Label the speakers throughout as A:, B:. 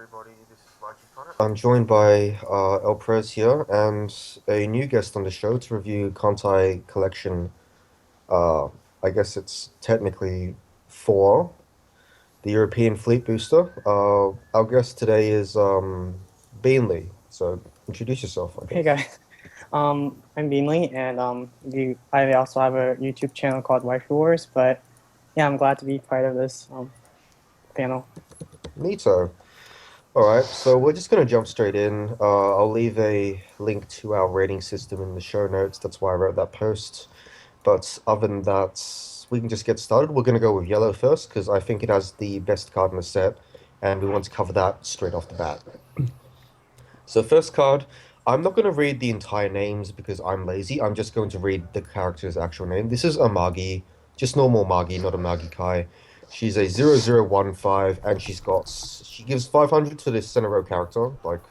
A: everybody. This is lycheepunnet. I'm joined by El Prez here and a new guest on the show to review Kantai collection. Uh, I guess it's technically four, the European Fleet Booster. Our guest today is Beanley. So introduce yourself, I
B: Hey
A: guess.
B: guys, I'm Beanley, and I also have a YouTube channel called Weiss Schwarz. But yeah, I'm glad to be part of this panel.
A: Neato. All right, so we're just going to jump straight in. I'll leave a link to our rating system in the show notes. That's why I wrote that post. But other than that, we can just get started. We're going to go with yellow first because I think it has the best card in the set, and we want to cover that straight off the bat. So, first card, I'm not going to read the entire names because I'm lazy. I'm just going to read the character's actual name. This is a Magi, just normal Magi, not a Magi Kai. She's a 0015, and she gives 500 to this center row character, like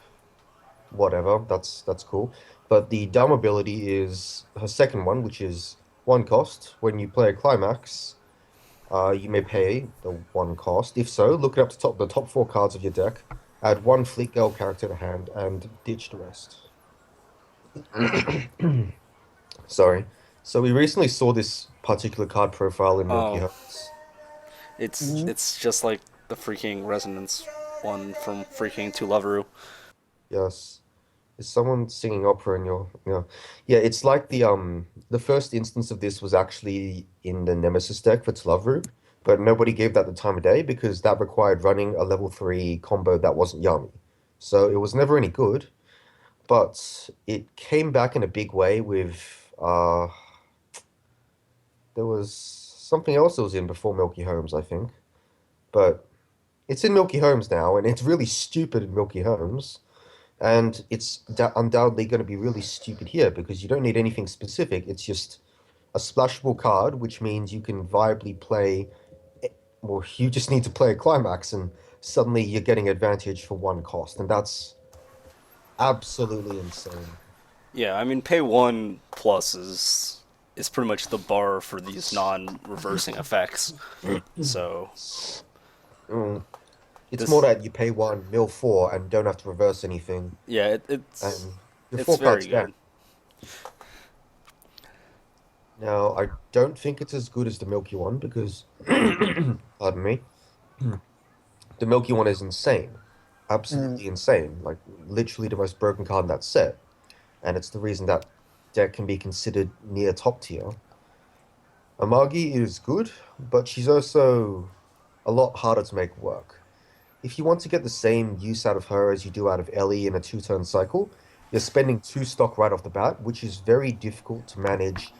A: whatever, that's cool. But the dumb ability is her second one, which is one cost. When you play a climax, you may pay the one cost. If so, look it up to the top four cards of your deck, add one Fleet Girl character to hand, and ditch the rest. Sorry. So we recently saw this particular card profile in Milky
C: Oh,
A: Hearts.
C: it's
B: Mhm.
C: it's just like the freaking resonance one from freaking To Loveru.
A: Yes. Is someone singing opera in yeah, it's like the first instance of this was actually in the Nemesis deck for Tlavru, but nobody gave that the time of day because that required running a level 3 combo that wasn't yummy. So it was never any good, but it came back in a big way with there was something else that was in before Milky Homes, I think. But it's in Milky Homes now, and it's really stupid in Milky Homes. And it's undoubtedly going to be really stupid here because you don't need anything specific. It's just a splashable card, which means you can viably play, well, you just need to play a climax, and suddenly you're getting advantage for one cost. And that's absolutely insane.
C: Yeah, I mean, pay one plus is pretty much the bar for these non-reversing effects. So
A: Mm. It's more
C: this,
A: that you pay one, mill four, and don't have to reverse anything,
C: yeah,
A: and your
C: it's
A: four
C: very
A: cards down.
C: good.
A: Now, I don't think it's as good as the Milky one because, pardon me, the Milky One is insane.
B: Mm.
A: Absolutely insane. Like, literally the most broken card in that set. And it's the reason that deck can be considered near top tier. Amagi is good, but she's also a lot harder to make work. If you want to get the same use out of her as you do out of Ellie in a two-turn cycle, you're spending two stock right off the bat, which is very difficult to manage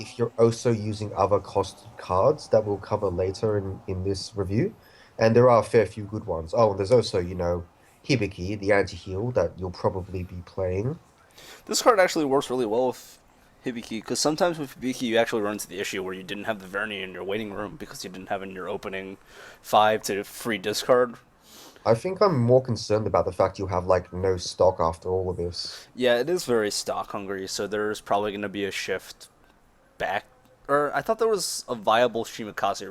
A: if you're also using other cost cards that we'll cover later in this review. And there are a fair few good ones. Oh, and there's also, Hibiki, the anti-heal that you'll probably be playing.
C: This card actually works really well with Hibiki because sometimes with Hibiki you actually run into the issue where you didn't have the Verni in your waiting room because you didn't have it in your opening five to free discard.
A: I think I'm more concerned about the fact you have like no stock after all of this.
C: Yeah, it is very stock hungry, so there's probably going to be a shift back. Or I thought there was a viable Shimakaze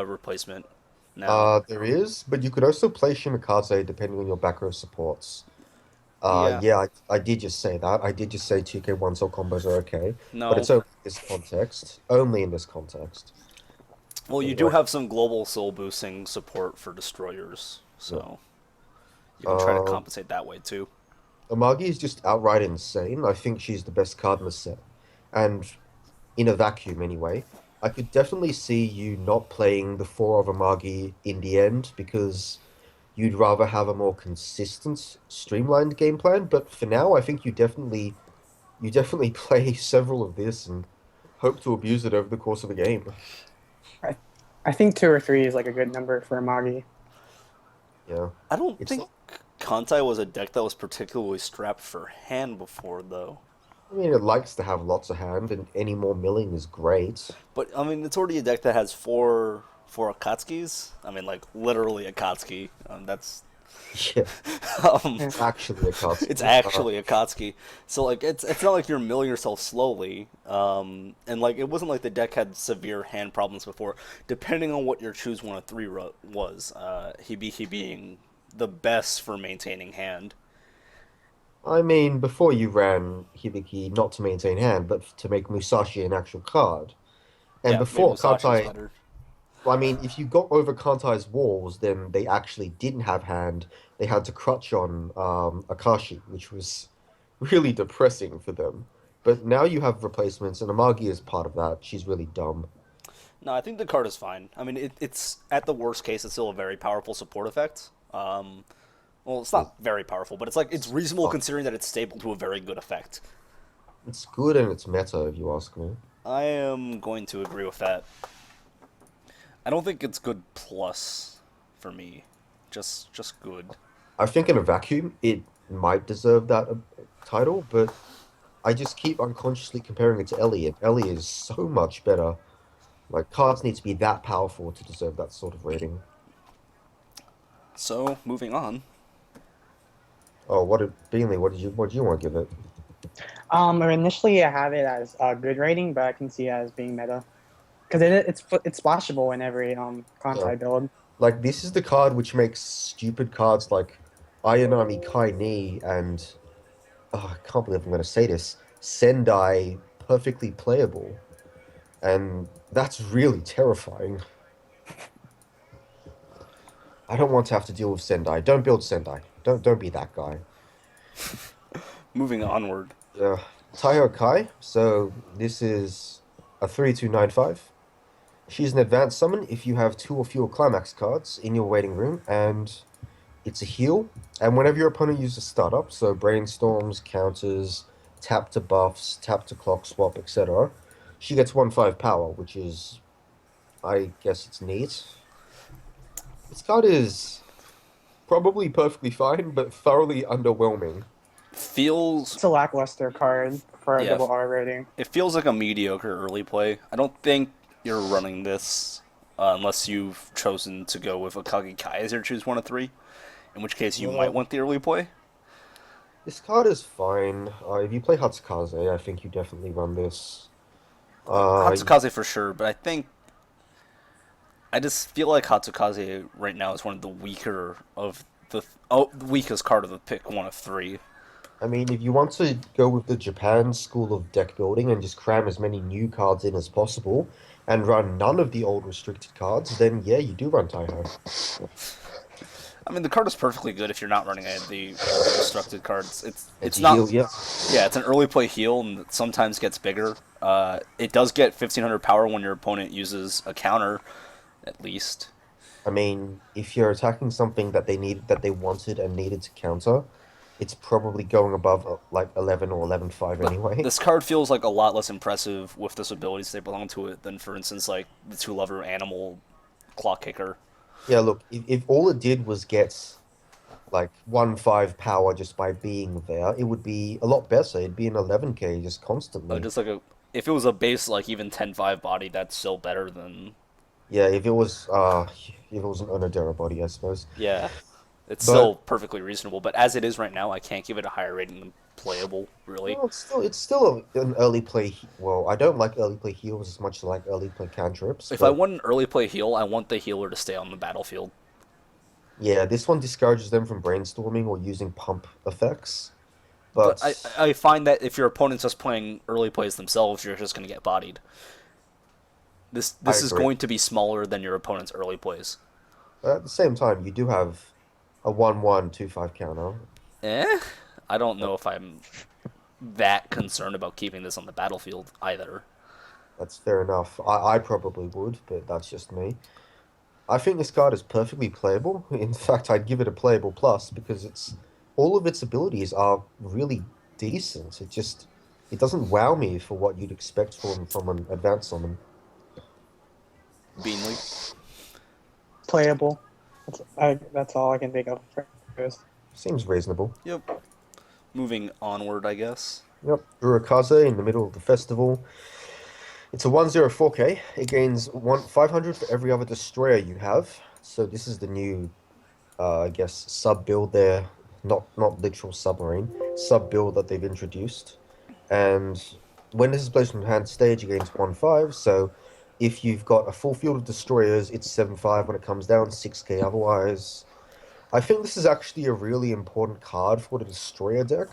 C: replacement now.
A: There is, but you could also play Shimikaze depending on your back row supports.
C: Yeah,
A: Yeah, I did just say that. I did just say 2K1 soul combos are okay, but
C: no.
A: it's only in this context. Only in this context.
C: Well, you do
A: Anyway,
C: have some global soul boosting support for destroyers,
A: yeah.
C: so you can try to
A: Um,
C: compensate that way too.
A: Amagi is just outright insane. I think she's the best card in the set. And in a vacuum, anyway, I could definitely see you not playing the four of Amagi in the end because you'd rather have a more consistent, streamlined game plan. But for now, I think you definitely play several of this and hope to abuse it over the course of a game.
B: I I think two or three is like a good number for a Magi.
A: Yeah.
C: I don't
A: It's
C: think
A: not,
C: Kantai was a deck that was particularly strapped for hand before, though.
A: I mean, it likes to have lots of hand, and any more milling is great.
C: But I mean, it's already a deck that has four Akatskis. I mean, like literally Akatsuki. That's
A: Yeah,
C: um,
B: Yeah.
A: it's actually a
C: it's
A: Katsuki.
C: actually Akatsuki. So like, it's not like you're milling yourself slowly. And like, it wasn't like the deck had severe hand problems before. Depending on what your choose one of three was, Hibiki being the best for maintaining hand.
A: I mean, before you ran Hibiki not to maintain hand, but to make Musashi an actual card. And
C: Yeah, maybe
A: before
C: Musashi's
A: Kantai,
C: better.
A: I mean, if you got over Kantai's walls, then they actually didn't have hand. They had to crutch on Akashi, which was really depressing for them. But now you have replacements, and Amagi is part of that. She's really dumb.
C: No, I think the card is fine. I mean, it's at the worst case, it's still a very powerful support effect. Well, it's
A: It's,
C: not very powerful, but it's reasonable considering that it's stable to a very good effect.
A: it's good and it's meta, if you ask me.
C: I am going to agree with that. I don't think it's good plus for me. Just good.
A: I think in a vacuum, it might deserve that title, but I just keep unconsciously comparing it to Ellie, and Ellie is so much better. Like, cards need to be that powerful to deserve that sort of rating.
C: So moving on.
A: Oh, Beanley, what did you want to give it?
B: Initially I have it as a good rating, but I can see it as being meta because it's splashable in every
A: Yeah.
B: Kantai build.
A: Like, this is the card which makes stupid cards like Ayanami Kai Ni and, oh, I can't believe I'm going to say this, Sendai perfectly playable. And that's really terrifying. I don't want to have to deal with Sendai. Don't build Sendai. Don't be that guy.
C: Moving onward.
A: Yeah. Taiho Kai. So this is a 3295. She's an advanced summon if you have two or fewer climax cards in your waiting room, and it's a heal. And whenever your opponent uses startup, so brainstorms, counters, tap to buffs, tap to clock swap, etc., she gets 1/5 power, which is, I guess it's neat. This card is probably perfectly fine, but thoroughly underwhelming.
C: Feels
B: It's a lackluster card for a
C: yeah,
B: double R rating.
C: it feels like a mediocre early play. I don't think you're running this unless you've chosen to go with Akagi Kai as your choose one of three, in which case you might
A: Well,
C: want the early play.
A: this card is fine. If you play Hatsukaze, I think you definitely run this. Uh,
C: Hatsukaze for sure, but I just feel like Hatsukaze right now is one of the weaker of the weakest card of the pick one of three.
A: I mean, if you want to go with the Japan school of deck building and just cram as many new cards in as possible and run none of the old restricted cards, then yeah, you do run Taiho.
C: I mean, the card is perfectly good if you're not running any of the destructed cards.
A: It's
C: It's
A: a
C: not.
A: heal, yeah.
C: Yeah, it's an early play heal, and it sometimes gets bigger. It does get 1500 power when your opponent uses a counter, at least.
A: I mean, if you're attacking something that they wanted and needed to counter, it's probably going above like 11 or 11/5
C: But
A: anyway.
C: this card feels like a lot less impressive with this abilities they belong to it than, for instance, like the two-lever animal clock kicker.
A: Yeah, look, if all it did was get like 1/5 power just by being there, it would be a lot better. It'd be an 11k just constantly.
C: Just like if it was a base like even 10-5 body, that's still better than
A: Yeah, if it was an Onodera body, I suppose.
C: yeah. It's still
A: But
C: perfectly reasonable, but as it is right now, I can't give it a higher rating than playable. Really,
A: well, it's still an early play. Well, I don't like early play heals as much as I like early play cantrips,
C: if I
A: but
C: want an early play heal, I want the healer to stay on the battlefield.
A: yeah, this one discourages them from brainstorming or using pump effects.
C: But
A: But
C: I find that if your opponent's just playing early plays themselves, you're just going to get bodied. This
A: I
C: this is
A: agree.
C: going to be smaller than your opponent's early plays.
A: At the same time, you do have a 1/1 2/5 counter.
C: Eh? I don't know if I'm that concerned about keeping this on the battlefield either.
A: That's fair enough. I probably would, but that's just me. I think this card is perfectly playable. In fact, I'd give it a playable plus because it's all of its abilities are really decent. It doesn't wow me for what you'd expect from an advanced summon.
C: Beanley.
B: Playable. That's all I can think of for this.
A: Seems reasonable.
C: Yep. Moving onward, I guess.
A: Yep. Urakaze in the middle of the festival. It's a 104k. It gains 500 for every other destroyer you have. So this is the new, I guess, sub build there. Not literal submarine. Sub build that they've introduced. And when this is placed on hand stage, it gains 1/5. So if you've got a full field of destroyers, it's 7/5 when it comes down, 6k otherwise. I think this is actually a really important card for the Destroyer deck.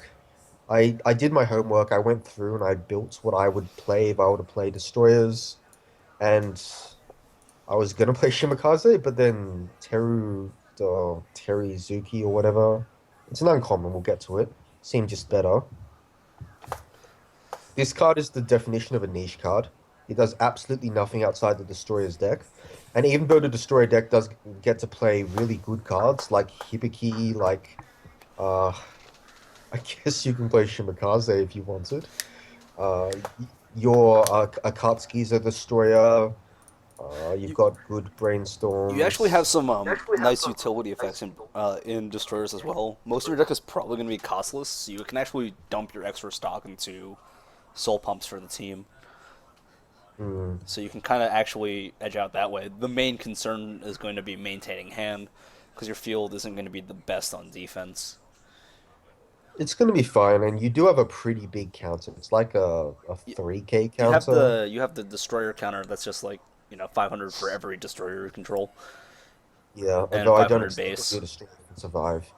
A: I did my homework. I went through and I built what I would play if I were to play Destroyers, and I was gonna play Shimakaze, but then Terizuki or whatever. It's an uncommon. We'll get to it. Seemed just better. This card is the definition of a niche card. It does absolutely nothing outside the Destroyer's deck. And even though the Destroyer deck does get to play really good cards like Hibiki, like uh I guess you can play Shimakaze if you wanted. Your Akatsuki's a Destroyer. You've
C: You
A: got good
C: you actually have
A: brainstorms.
C: some nice utility effects in destroyers as well. Most of your deck is probably going to be costless, so you can actually dump your extra stock into soul pumps for the team.
A: Hmm.
C: So you can kind of actually edge out that way. The main concern is going to be maintaining hand, because your field isn't going to be the best on defense.
A: It's going to be fine, and you do have a pretty big counter. It's like a
C: You,
A: 3K
C: you have
A: counter.
C: the destroyer counter that's just like 500 for every destroyer you control
A: Yeah,
C: and
A: although I don't
C: 500
A: expect
C: base.
A: your destroyer to survive.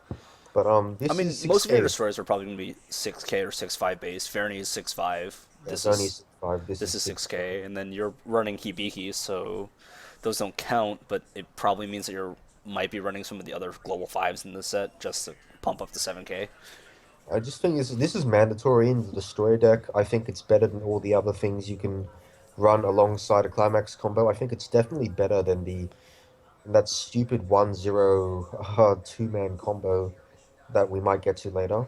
A: But
C: I
A: this
C: mean,
A: is
C: most of your
A: 6K.
C: destroyers are probably going to be 6K or 6.5 base. Fernie is 6.5.
A: Yeah, it's only 6.5. This
C: This
A: is
C: is
A: 6K.
C: 6K, and then you're running Hibiki, so those don't count. But it probably means that you might be running some of the other global fives in the set just to pump up to 7K.
A: I just think this is mandatory in the destroyer deck. I think it's better than all the other things you can run alongside a climax combo. I think it's definitely better than the that stupid 1-0 two-man combo that we might get to later.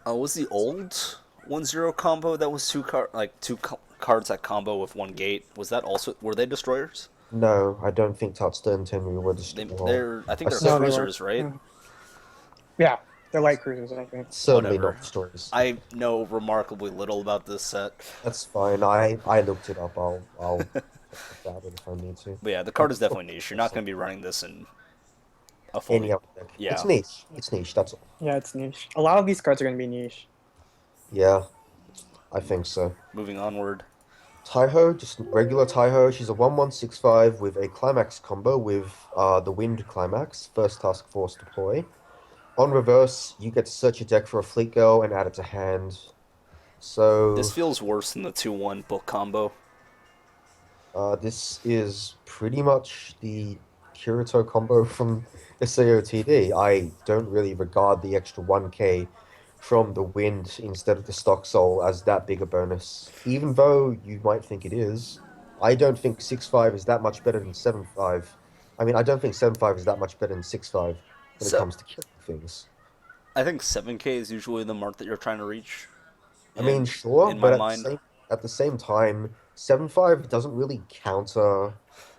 C: Was the old 1-0 combo that was cards that combo with one gate? Was that also were they destroyers?
A: No, I don't think Tatsuda and Tenmu were well,
C: They're I think
A: I
C: they're
B: No, they
A: certainly
B: weren't.
C: cruisers, right?
B: Yeah, they're light cruisers, I think.
A: certainly not
C: Whatever.
A: destroyers.
C: I know remarkably little about this set.
A: That's fine. I looked it up. I'll talk about it if I need to.
C: But yeah, the
A: I'm
C: card is
A: sure
C: definitely niche. You're not
A: it's
C: going to be running this in a
A: any
C: fully.
A: other deck. It's
C: Yeah.
A: niche. It's niche. That's all.
B: Yeah, it's niche. A lot of these cards are going to be niche.
A: Yeah, I think so.
C: Moving onward.
A: Taiho, just regular Taiho. She's a 1/1/6/5 with a climax combo with the Wind Climax, first task force deploy. On reverse, you get to search your deck for a Fleet Girl and add it to hand.
C: This
A: So,
C: feels worse than the 2-1 book combo.
A: this is pretty much the Kirito combo from SAOTD. I don't really regard the extra 1K from the Wind instead of the Stock Soul as that big a bonus. Even though you might think it is, I don't think 6/5 is that much better than 7/5. I mean, I don't think 7/5 is that much better than 6/5 when it
C: So
A: comes to killing things.
C: I think 7K is usually the mark that you're trying to reach.
A: I mean,
C: In
A: sure,
C: in my
A: but
C: mind,
A: at the same time, 7/5 doesn't really counter.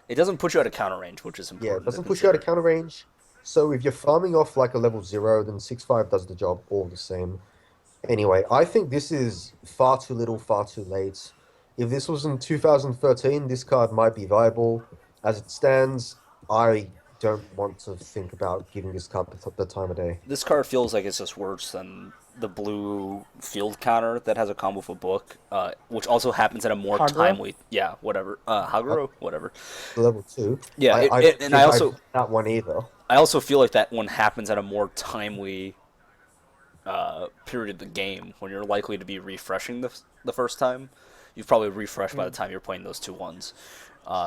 C: it doesn't put you out of counter range, which is
A: Yeah, it
C: important to
A: doesn't push you out of
C: consider.
A: counter range. So if you're farming off like a level 0, then 6/5 does the job all the same. Anyway, I think this is far too little, far too late. If this was in 2013, this card might be viable. As it stands, I don't want to think about giving this card the time of day.
C: This card feels like it's just worse than the blue field counter that has a combo for book, which also happens at a more
B: Kagura?
C: timely. Yeah, whatever.
A: Uh,
C: Haguro, whatever.
A: Level 2,
C: Yeah,
A: I don't
C: and
A: think I played that one either.
C: I also feel like that one happens at a more timely period of the game when you're likely to be refreshing the first time. You've probably refreshed by the
B: Mm.
C: time you're playing those 2-1s.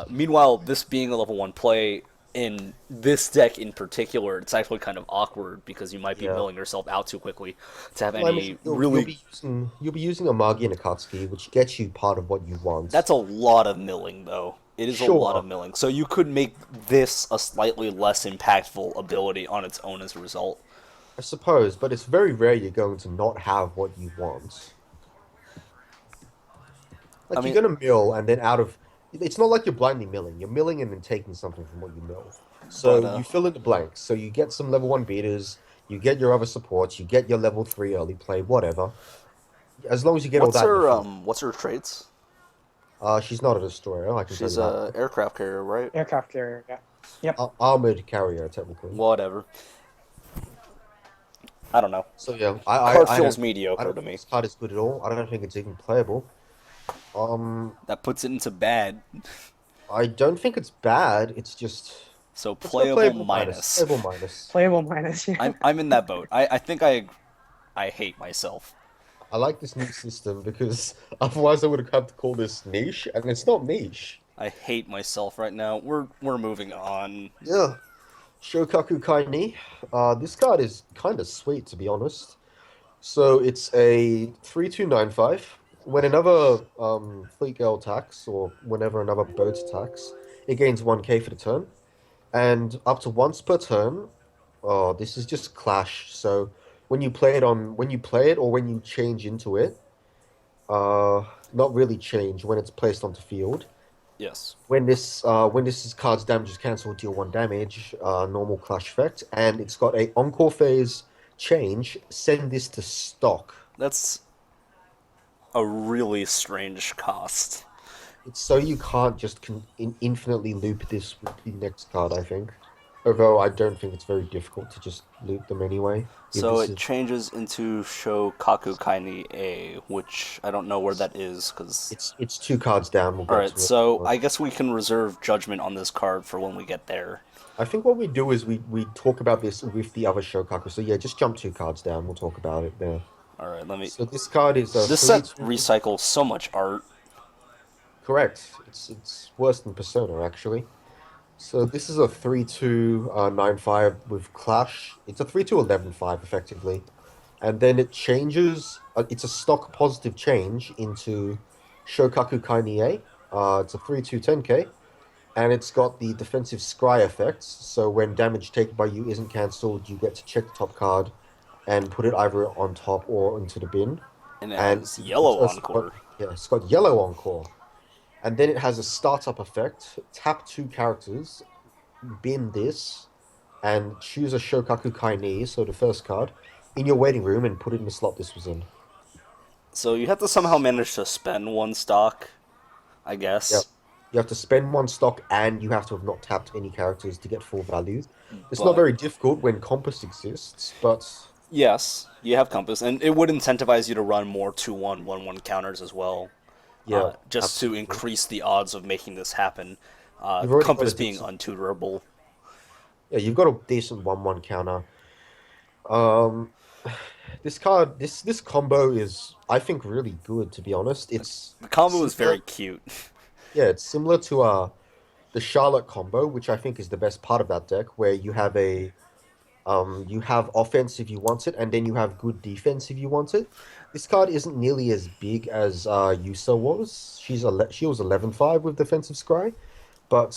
C: Meanwhile, this being a level 1 play in this deck in particular, it's actually kind of awkward because you might be
A: Yeah.
C: milling yourself out too quickly to have
A: Well, I mean,
C: any really.
A: you'll be using a Magi and a Katsuki, which gets you part of what you want.
C: That's a lot of milling, though. It is a lot of
A: Sure,
C: milling. So you could make this a slightly less impactful ability on its own as a result.
A: I suppose, but it's very rare you're going to not have what you want.
C: I
A: Like you're
C: mean,
A: gonna mill and then out of it's not like you're blindly milling. You're milling and then taking something from what you mill.
C: but
A: So you fill in the blanks. So you get some level 1 beaters, you get your other supports, you get your level 3 early play, whatever. As long as you get all that in the field.
C: what's her traits?
A: She's not a destroyer, I can tell you
C: She's
A: that.
C: a aircraft carrier, right?
B: Aircraft carrier, yeah. Yep.
A: Armored carrier, technically.
C: Whatever. I don't know.
A: So yeah,
C: Card
A: I
C: feels
A: I
C: mediocre
A: don't
C: to
A: think
C: me.
A: this card is good at all. I don't think it's even playable.
C: That puts it into bad.
A: I don't think it's bad. It's just
C: So
A: Let's go
C: playable
A: playable minus.
C: minus.
A: Playable minus.
B: Playable minus. Yeah.
C: I'm in that boat. I think I hate myself.
A: I like this new system because otherwise I would have had to call this niche, and it's not niche.
C: I hate myself right now. We're moving on.
A: Yeah. Shokaku Kai Ni. This card is kind of sweet, to be honest. So it's a 3295. When another fleet girl attacks, or whenever another boat attacks, it gains 1k for the turn. And up to once per turn, oh, this is just clash. So when you play it or when you change into it, not really change when it's placed onto field.
C: Yes.
A: When this card's damage is cancelled, deal 1 damage, normal clash effect, and it's got a encore phase change. Send this to stock.
C: That's a really strange cost.
A: It's so you can't just infinitely loop this with the next card, I think. Although I don't think it's very difficult to just loop them anyway. If
C: So
A: this
C: it
A: is
C: changes into Shokaku Kaini A, which I don't know where that is, because...
A: it's 2 cards down, we'll get
C: Alright,
A: to
C: so
A: it.
C: I guess we can reserve judgment on this card for when we get there.
A: I think what we do is we talk about this with the other Shokaku. So yeah, just jump 2 cards down. We'll talk about it there.
C: Alright, let me...
A: So this card is a
C: This
A: three
C: set
A: two.
C: recycles so much art.
A: Correct. It's worse than Persona actually. So this is a 3-2 9-5 with Clash. It's a 3-2 11-5 effectively. And then it changes it's a stock positive change into Shokaku Kai Nie. It's a 3-2 10k. And it's got the defensive scry effects. So when damage taken by you isn't cancelled, you get to check the top card and put it either on top or into the bin.
C: And it
A: And
C: has
A: it's
C: yellow
A: also got,
C: encore.
A: yeah, it's got yellow encore. And then it has a startup effect. Tap 2 characters, bin this, and choose a Shokaku Kai Ni, so the first card, in your waiting room and put it in the slot this was in.
C: So you have to somehow manage to spend 1 stock, I
A: Yep.
C: guess.
A: You have to spend 1 stock and you have to have not tapped any characters to get full value. It's not
C: But
A: very difficult when Compass exists, but
C: yes, you have Compass, and it would incentivize you to run more 2-1, 1-1 counters as well,
A: yeah,
C: just to
A: absolutely.
C: increase the odds of making this happen.
A: You've already got a
C: Compass being
A: decent,
C: untutorable.
A: yeah, you've got a decent 1-1 counter. Um, this combo is, I think, really good, to be honest. It's
C: The combo is
A: similar,
C: very cute.
A: yeah, it's similar to the Charlotte combo, which I think is the best part of that deck, where you have offense if you want it, and then you have good defense if you want it. This card isn't nearly as big as Yusa was. She was 11-5 with defensive scry,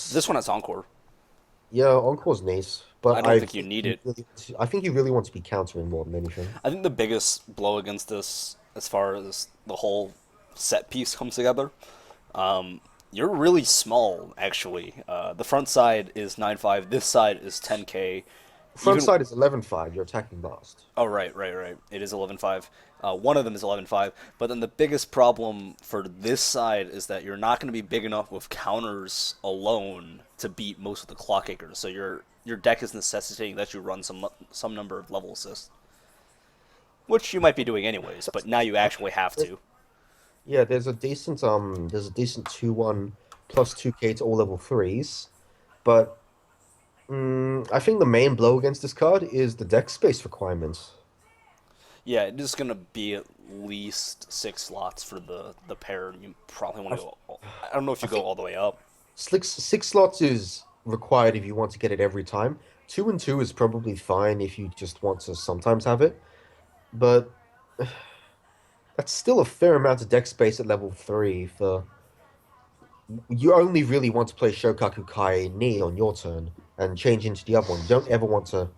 C: This
A: but
C: one has Encore.
A: yeah, Encore's nice.
C: I
A: But
C: don't think you need it.
A: I think you really want to be countering more than anything.
C: I think the biggest blow against this, as far as the whole set piece comes together, you're really small, actually. The front side is 9.5, this side is 10k.
A: Front
C: Even
A: side is 11-5. You're attacking last.
C: Oh, right. It is 11.5. One of them is 11.5. But then the biggest problem for this side is that you're not going to be big enough with counters alone to beat most of the clock acres. So your deck is necessitating that you run some number of level assists, which you might be doing anyways. But now you actually have to.
A: Yeah, there's a decent 2-1 plus 2k to all level threes, but I think the main blow against this card is the deck space requirements.
C: Yeah, it is going to be at least 6 slots for the pair. You probably want
A: I,
C: to go. I don't know if
A: I
C: you go
A: think
C: all the way up.
A: six slots is required if you want to get it every time. 2 and 2 is probably fine if you just want to sometimes have it, but that's still a fair amount of deck space at level three for you only really want to play Shokaku Kai Ni on your turn and change into the other one. You don't ever want to.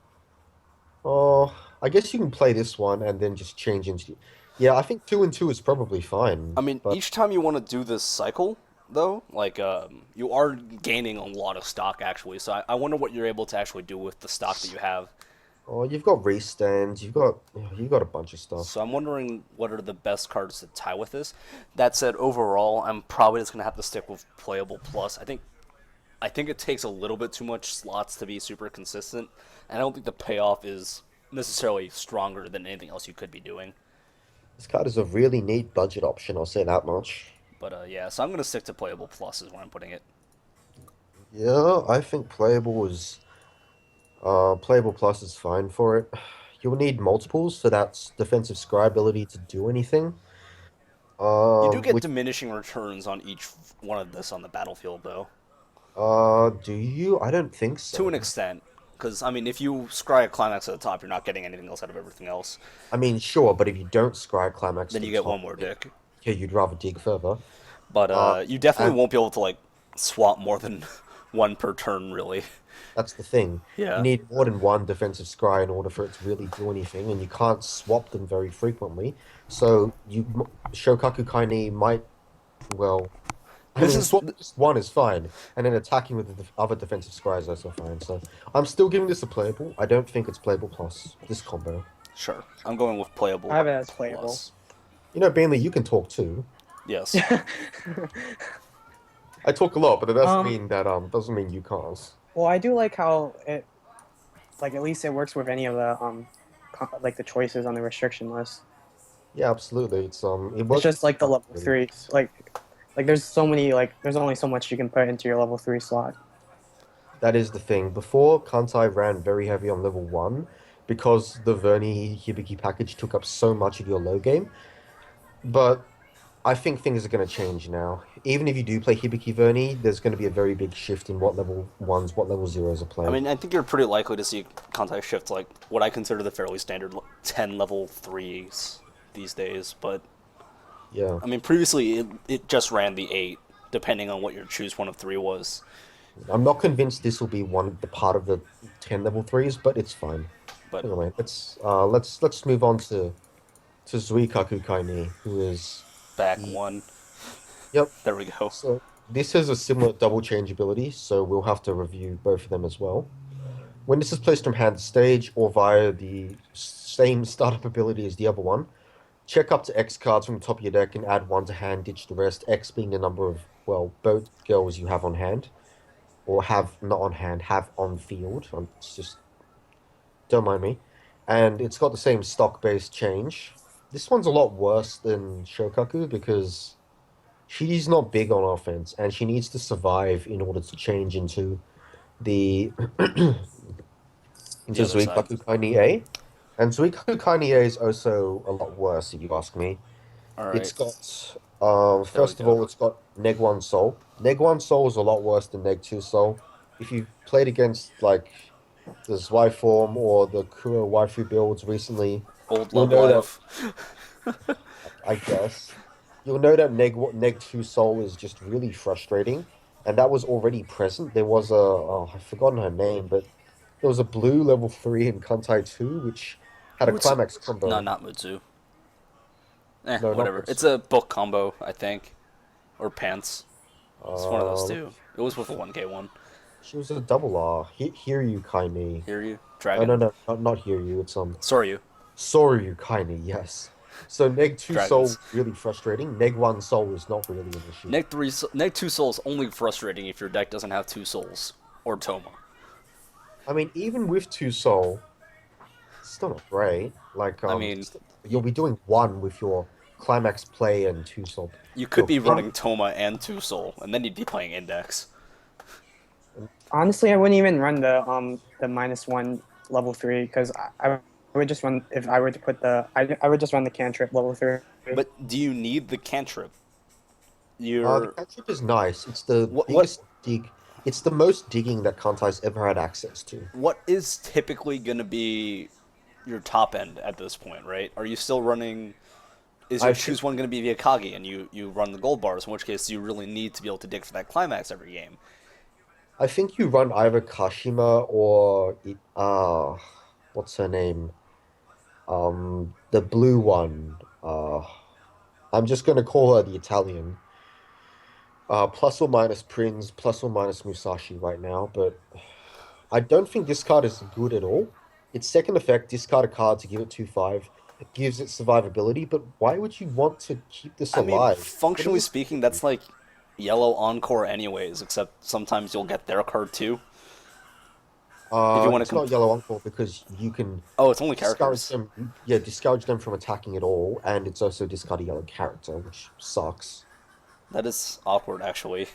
A: Oh, I guess you can play this one and then just change into. Yeah, I think 2 and 2 is probably fine,
C: I mean,
A: but
C: each time you want to do this cycle, though, like you are gaining a lot of stock actually. So I wonder what you're able to actually do with the stock that you have.
A: oh, you've got restands, you've got a bunch of
C: So
A: stuff.
C: I'm wondering what are the best cards to tie with this. That said, overall, I'm probably just gonna have to stick with playable plus. I think it takes a little bit too much slots to be super consistent, and I don't think the payoff is necessarily stronger than anything else you could be doing.
A: This card is a really neat budget option, I'll say that much.
C: But yeah, so I'm gonna stick to playable plus is where I'm putting it.
A: Yeah, I think playable plus is fine for it. You'll need multiples for that defensive scry ability to do anything.
C: You do get
A: Which
C: diminishing returns on each one of this on the battlefield, though,
A: do you? I don't think
C: to an
A: so.
C: extent. Because I mean, if you scry a climax at the top, you're not getting anything else out of everything else.
A: I mean, sure, but if you don't scry climax
C: Then
A: to
C: you
A: the
C: get
A: top,
C: one more dick.
A: yeah, you'd rather dig further.
C: But
A: Uh,
C: you definitely
A: and
C: won't be able to like swap more than one per turn, really.
A: that's the thing. You
C: Yeah.
A: need more than one defensive scry in order for it to really do anything, and you can't swap them very frequently. So Shokaku Kaini might, well, I
C: This
A: mean,
C: is
A: swap just one is fine, and then attacking with the other defensive scry is also fine. So I'm still giving this a playable. I don't think it's playable plus this combo.
C: sure. I'm going with
B: I
C: playable
B: have it as playable.
C: plus.
A: You know, Bailey, you can talk too.
C: Yes.
A: I talk a lot, but it doesn't
B: um,
A: mean that doesn't mean you can't.
B: well, I do like how it like at least it works with any of the like the choices on the restriction list.
A: Yeah, absolutely. It
B: It's
A: works.
B: just like the level threes. Like there's so many there's only so much you can put into your level three slot.
A: That is the thing. Before, Kantai ran very heavy on level one because the Verni Hibiki package took up so much of your low game. But I think things are going to change now. Even if you do play Hibiki Verni, there's going to be a very big shift in what level ones, what level zeros are
C: I
A: played.
C: mean, I think you're pretty likely to see contact shift like what I consider the fairly standard 10 level 3s these days. But,
A: Yeah.
C: I mean, previously it just ran the 8, depending on what your choose one of 3 was.
A: I'm not convinced this will be the part of the 10 level threes, but it's fine.
C: But
A: Anyway, let's move on to Zuikaku Kaini, who is
C: back
A: the
C: 1.
A: yep.
C: There we go.
A: So this has a similar double change ability, so we'll have to review both of them as well. When this is placed from hand to stage or via the same startup ability as the other one, check up to X cards from the top of your deck and add one to hand, ditch the rest. X being the number of, well, both girls you have on hand, or have not on hand, have on field. It's just, don't mind me. And it's got the same stock-based change. This one's a lot worse than Shokaku because she's not big on offense, and she needs to survive in order to change the into
C: The other side.
A: Zuikaku Kaini A. And Zuikaku Kaini A is also a lot worse, if you ask me. It's
C: Alright.
A: got
C: There we
A: first of
C: go.
A: all, it's got Neg 1 Soul. Neg 1 Soul is a lot worse than Neg 2 Soul. If you've played against like the Zwei form or the Kuro waifu builds recently,
C: Old
A: you'll
C: Love
A: know that
C: Live.
A: I guess. You'll know that Neg 2 Soul is just really frustrating, and that was already present. There was I've forgotten her name, but there was a blue level 3 in Kantai 2, which had a
C: Mutsu.
A: climax
C: No,
A: combo.
C: not Mutsu. Eh,
A: No, not
C: whatever. It's
A: Mitsu.
C: a book combo, I think. Or pants. It's one of those
A: Let
C: two.
A: me
C: It was with a 1k one.
A: She was a double R. Hiryu Kaini.
C: Hear you?
A: Oh
C: Dragon?
A: no, not Hiryu. It's
C: Sorry,
A: Soryu Kaini. Yes. So Neg 2 Soul
C: dragons.
A: really frustrating. Neg 1 Soul is not really an issue.
C: Neg 2 souls only frustrating if your deck doesn't have 2 souls. Or Toma.
A: I mean, even with 2 Soul, it's still not great. Like
C: I mean,
A: you'll be doing one with your climax play and 2 Soul.
C: you could
A: Your
C: be
A: pin.
C: running Toma and 2 soul, and then you'd be playing Index.
B: Honestly, I wouldn't even run the minus one level three because I would just run if I were to put I would just run the cantrip level three.
C: But do you need the cantrip?
A: The
C: You're.
A: cantrip is nice. It's the
C: What
A: biggest dig. It's the most digging that Kantai's ever had access to.
C: what is typically going to be your top end at this point, right? Are you still running? Is your
A: I think
C: choose one going to be via Kagi and you run the gold bars? In which case, you really need to be able to dig for that climax every game.
A: I think you run either Kashima or what's her name? The blue one. I'm just gonna call her the Italian. Plus or minus Prince, plus or minus Musashi right now, but I don't think this card is good at all. Its second effect, discard a card to give it 2/5. It gives it survivability, but why would you want to keep this
C: I mean,
A: alive? What does
C: functionally
A: this
C: speaking,
A: do?
C: that's like yellow encore anyways. Except sometimes you'll get their card too. If you want to
A: It's not
C: comp.
A: Yellow Uncle because you can
C: Oh, it's only
A: discourage
C: characters.
A: them, yeah, discourage them from attacking at all, and it's also discard a yellow character, which sucks.
C: That is awkward, actually.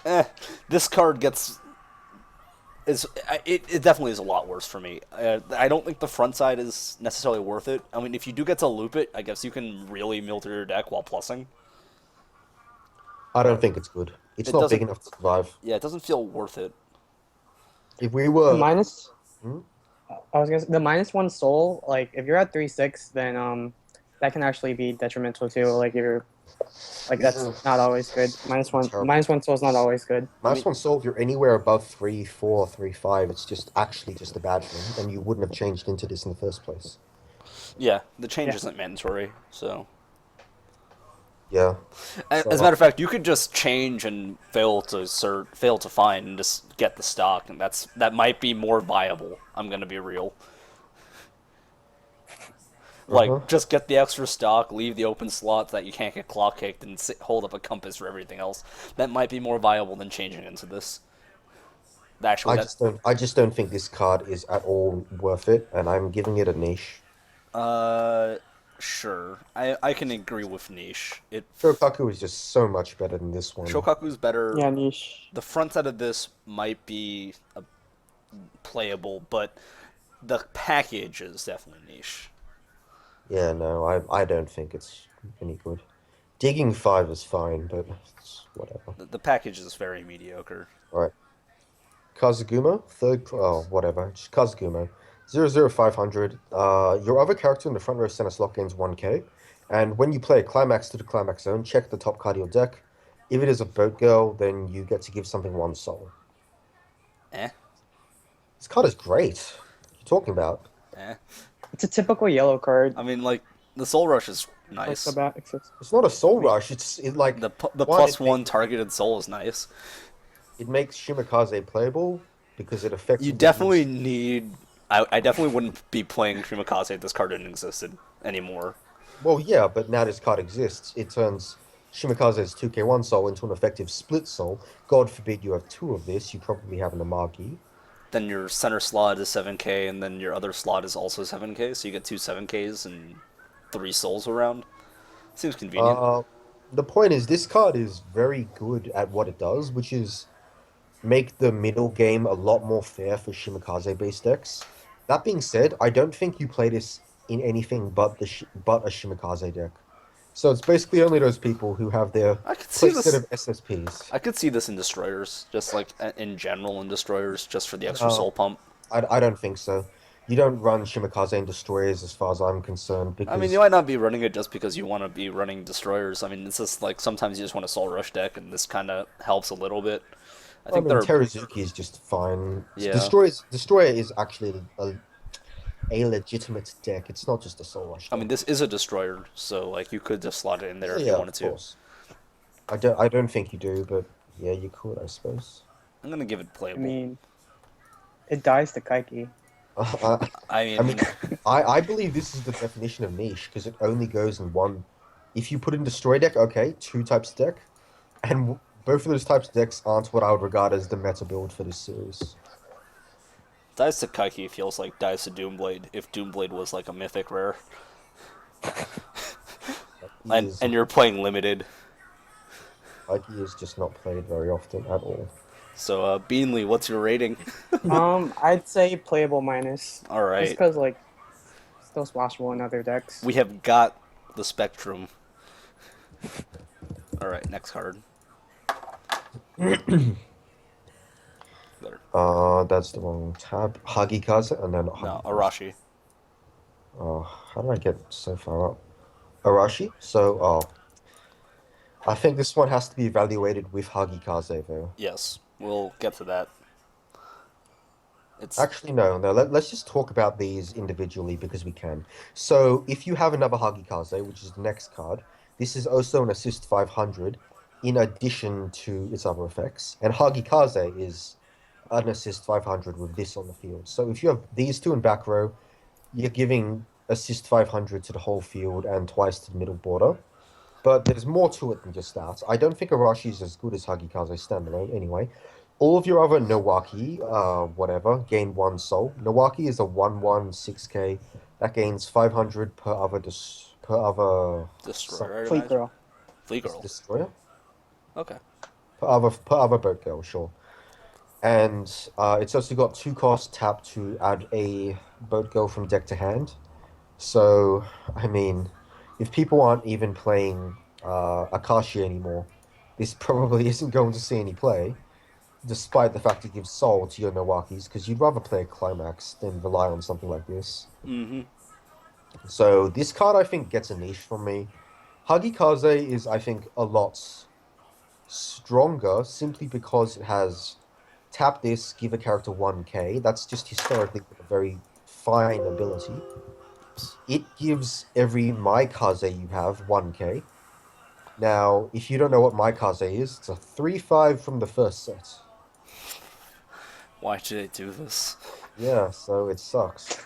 C: Eh, this card gets is it definitely is a lot worse for me. I don't think the front side is necessarily worth it. I mean, if you do get to loop it, I guess you can really mill through your deck while plussing.
A: I don't
C: But
A: think it's good. It's
C: it
A: not big
C: doesn't.
A: enough to survive.
C: Yeah, it doesn't feel worth it.
A: If we
B: The
A: were,
B: minus,
A: hmm?
B: I was gonna say, the -1 soul. Like if you're at 3/6, then that can actually be detrimental too. Like if you're like that's
A: Yeah,
B: not always good. Minus one,
A: terrible.
B: -1 soul is not always good.
C: I
A: Last
C: mean,
A: one sold, you're anywhere above 3-4, 3-5. It's just actually just a bad thing, and you wouldn't have changed into this in the first place.
C: yeah, the change
B: Yeah,
C: isn't mandatory. So,
A: Yeah.
C: as a
A: So
C: matter of fact, you could just change and fail to find, and just get the stock, and that might be more viable. I'm gonna be real.
A: uh-huh.
C: Like, just get the extra stock, leave the open slot so that you can't get clock kicked, and hold up a compass for everything else. That might be more viable than changing into this. Actually, that
A: I just don't think this card is at all worth it, and I'm giving it a niche.
C: uh, sure, I can agree with niche.
A: Shokaku is just so much better than this one.
C: Shokaku's better.
B: yeah, niche.
C: The front side of this might be playable, but the package is definitely niche.
A: Yeah, no, I don't think it's any good. Digging 5 is fine, but it's whatever.
C: The package is very mediocre.
A: All right. Kazuguma, whatever. Just Kazuguma. 00500. Your other character in the front row center slot gains 1k. And when you play a climax to the climax zone, check the top card of your deck. If it is a boat girl, then you get to give something one soul.
C: Eh,
A: This card is great. What are you talking about?
C: eh.
B: It's a typical yellow card.
C: I mean, like, the Soul Rush is
B: Like the
C: nice.
B: back.
A: It's not a soul rush. It like
C: The
A: one,
C: plus one targeted soul is nice.
A: it makes Shimakaze playable because it
C: You
A: effectively
C: definitely
A: gives.
C: need. I definitely wouldn't be playing Shimakaze if this card didn't existed anymore.
A: Well, yeah, but now this card exists. It turns Shimakaze's 2k1 soul into an effective split soul. God forbid you have two of this. You probably have an Amagi.
C: Then your center slot is 7k, and then your other slot is also 7k, so you get two 7ks and three souls around. Seems convenient.
A: Uh, the point is, this card is very good at what it does, which is make the middle game a lot more fair for Shimakaze-based decks. That being said, I don't think you play this in anything but but a Shimakaze deck. So it's basically only those people who have their
C: I could see
A: playset
C: this.
A: of SSPs.
C: I could see this in destroyers, just like in general in destroyers, just for the extra
A: No,
C: soul pump.
A: I don't think so. You don't run Shimakaze and Destroyers as far as I'm concerned
C: I mean, you
A: because
C: might not be running it just because you want to be running destroyers. I mean, it's just like sometimes you just want a soul rush deck, and this kind of helps a little bit. I
A: I
C: think
A: mean
C: they're
A: Teruzuki is just fine.
C: yeah.
A: Destroyer is actually a legitimate deck. It's not just a Soul Rush
C: I mean,
A: deck.
C: this is a destroyer, so like you could just slot it in there
A: Yeah,
C: if you
A: yeah,
C: wanted
A: of
C: to.
A: course. I don't think you do, but yeah, you could, I suppose.
C: I'm gonna give it
B: I
C: playable.
B: mean, it dies to Kaiki.
A: I,
C: I
A: I mean,
C: mean,
A: I believe this is the definition of niche because it only goes in one. If you put in Destroy deck, okay, two types of deck, and both of those types of decks aren't what I would regard as the meta build for this series.
C: Dice to Kaiki feels like Dice to Doomblade if Doomblade was like a mythic rare,
A: He is
C: and you're playing limited.
A: like he is just not played very often at all.
C: So, Beanley, what's your rating?
B: I'd say playable minus,
C: All
B: just
C: right,
B: because like still splashable in other decks.
C: we have got the spectrum. All right, next card. There.
A: That's the wrong tab. Hagikaze and then
C: No,
A: Hagikaze.
C: Arashi.
A: How did I get so far up? Arashi? So, I think this one has to be evaluated with Hagikaze though.
C: Yes, we'll get to that. It's
A: Actually, no, no. Let's just talk about these individually because we can. So, if you have another Hagikaze, which is the next card, this is also an assist 500 in addition to its other effects. And Hagikaze is an assist 500 with this on the field. So, if you have these two in back row, you're giving assist 500 to the whole field and twice to the middle border. But there's more to it than just that. I don't think Arashi is as good as Hagikaze standalone anyway. All of your other Nawaki, whatever, gain one soul. Nawaki is a 1/1 6k that gains 500 per other
C: Destroyer, I
B: Fleet
C: imagine.
B: Girl.
C: Fleet
A: Is it
C: Girl.
A: destroyer.
C: Okay.
A: per other boat girl, sure. And it's also got 2 cost tap to add a boat girl from deck to hand. So, I mean, if people aren't even playing Akashi anymore, this probably isn't going to see any play, despite the fact it gives soul to your Nawakis, because you'd rather play a Climax than rely on something like this.
C: Mm-hmm.
A: So this card, I think, gets a niche from me. Hagikaze is, I think, a lot stronger simply because it has tap this, give a character 1k. That's just historically a very fine ability. It gives every Maikaze you have 1k. Now, if you don't know what Maikaze is, it's a 3/5 from the first set.
C: Why did they do this?
A: Yeah, so it sucks.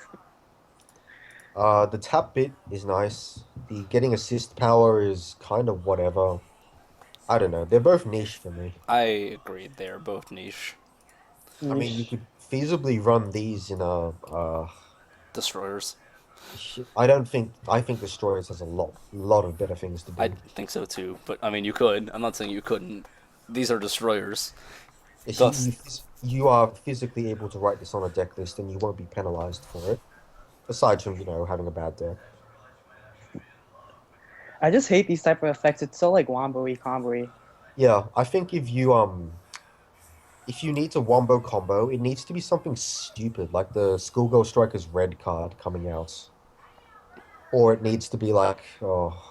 A: The tap bit is nice. The getting assist power is kind of whatever. I don't know. They're both niche for me.
C: I agree. They are both niche
A: I mean, you
B: Niche.
A: could feasibly run these in a.
C: destroyers.
A: I don't think. I think Destroyers has a lot of better things to
C: I
A: do.
C: think so too. But I mean, you could. I'm not saying you couldn't. These are destroyers.
A: If you,
C: Thus,
A: you you are physically able to write this on a deck list, and you won't be penalized for it. Aside from having a bad deck.
B: I just hate these type of effects. It's so like wombo-y, combo-y.
A: Yeah, I think if you need to wombo combo, it needs to be something stupid like the Schoolgirl Striker's red card coming out, or it needs to be like I'll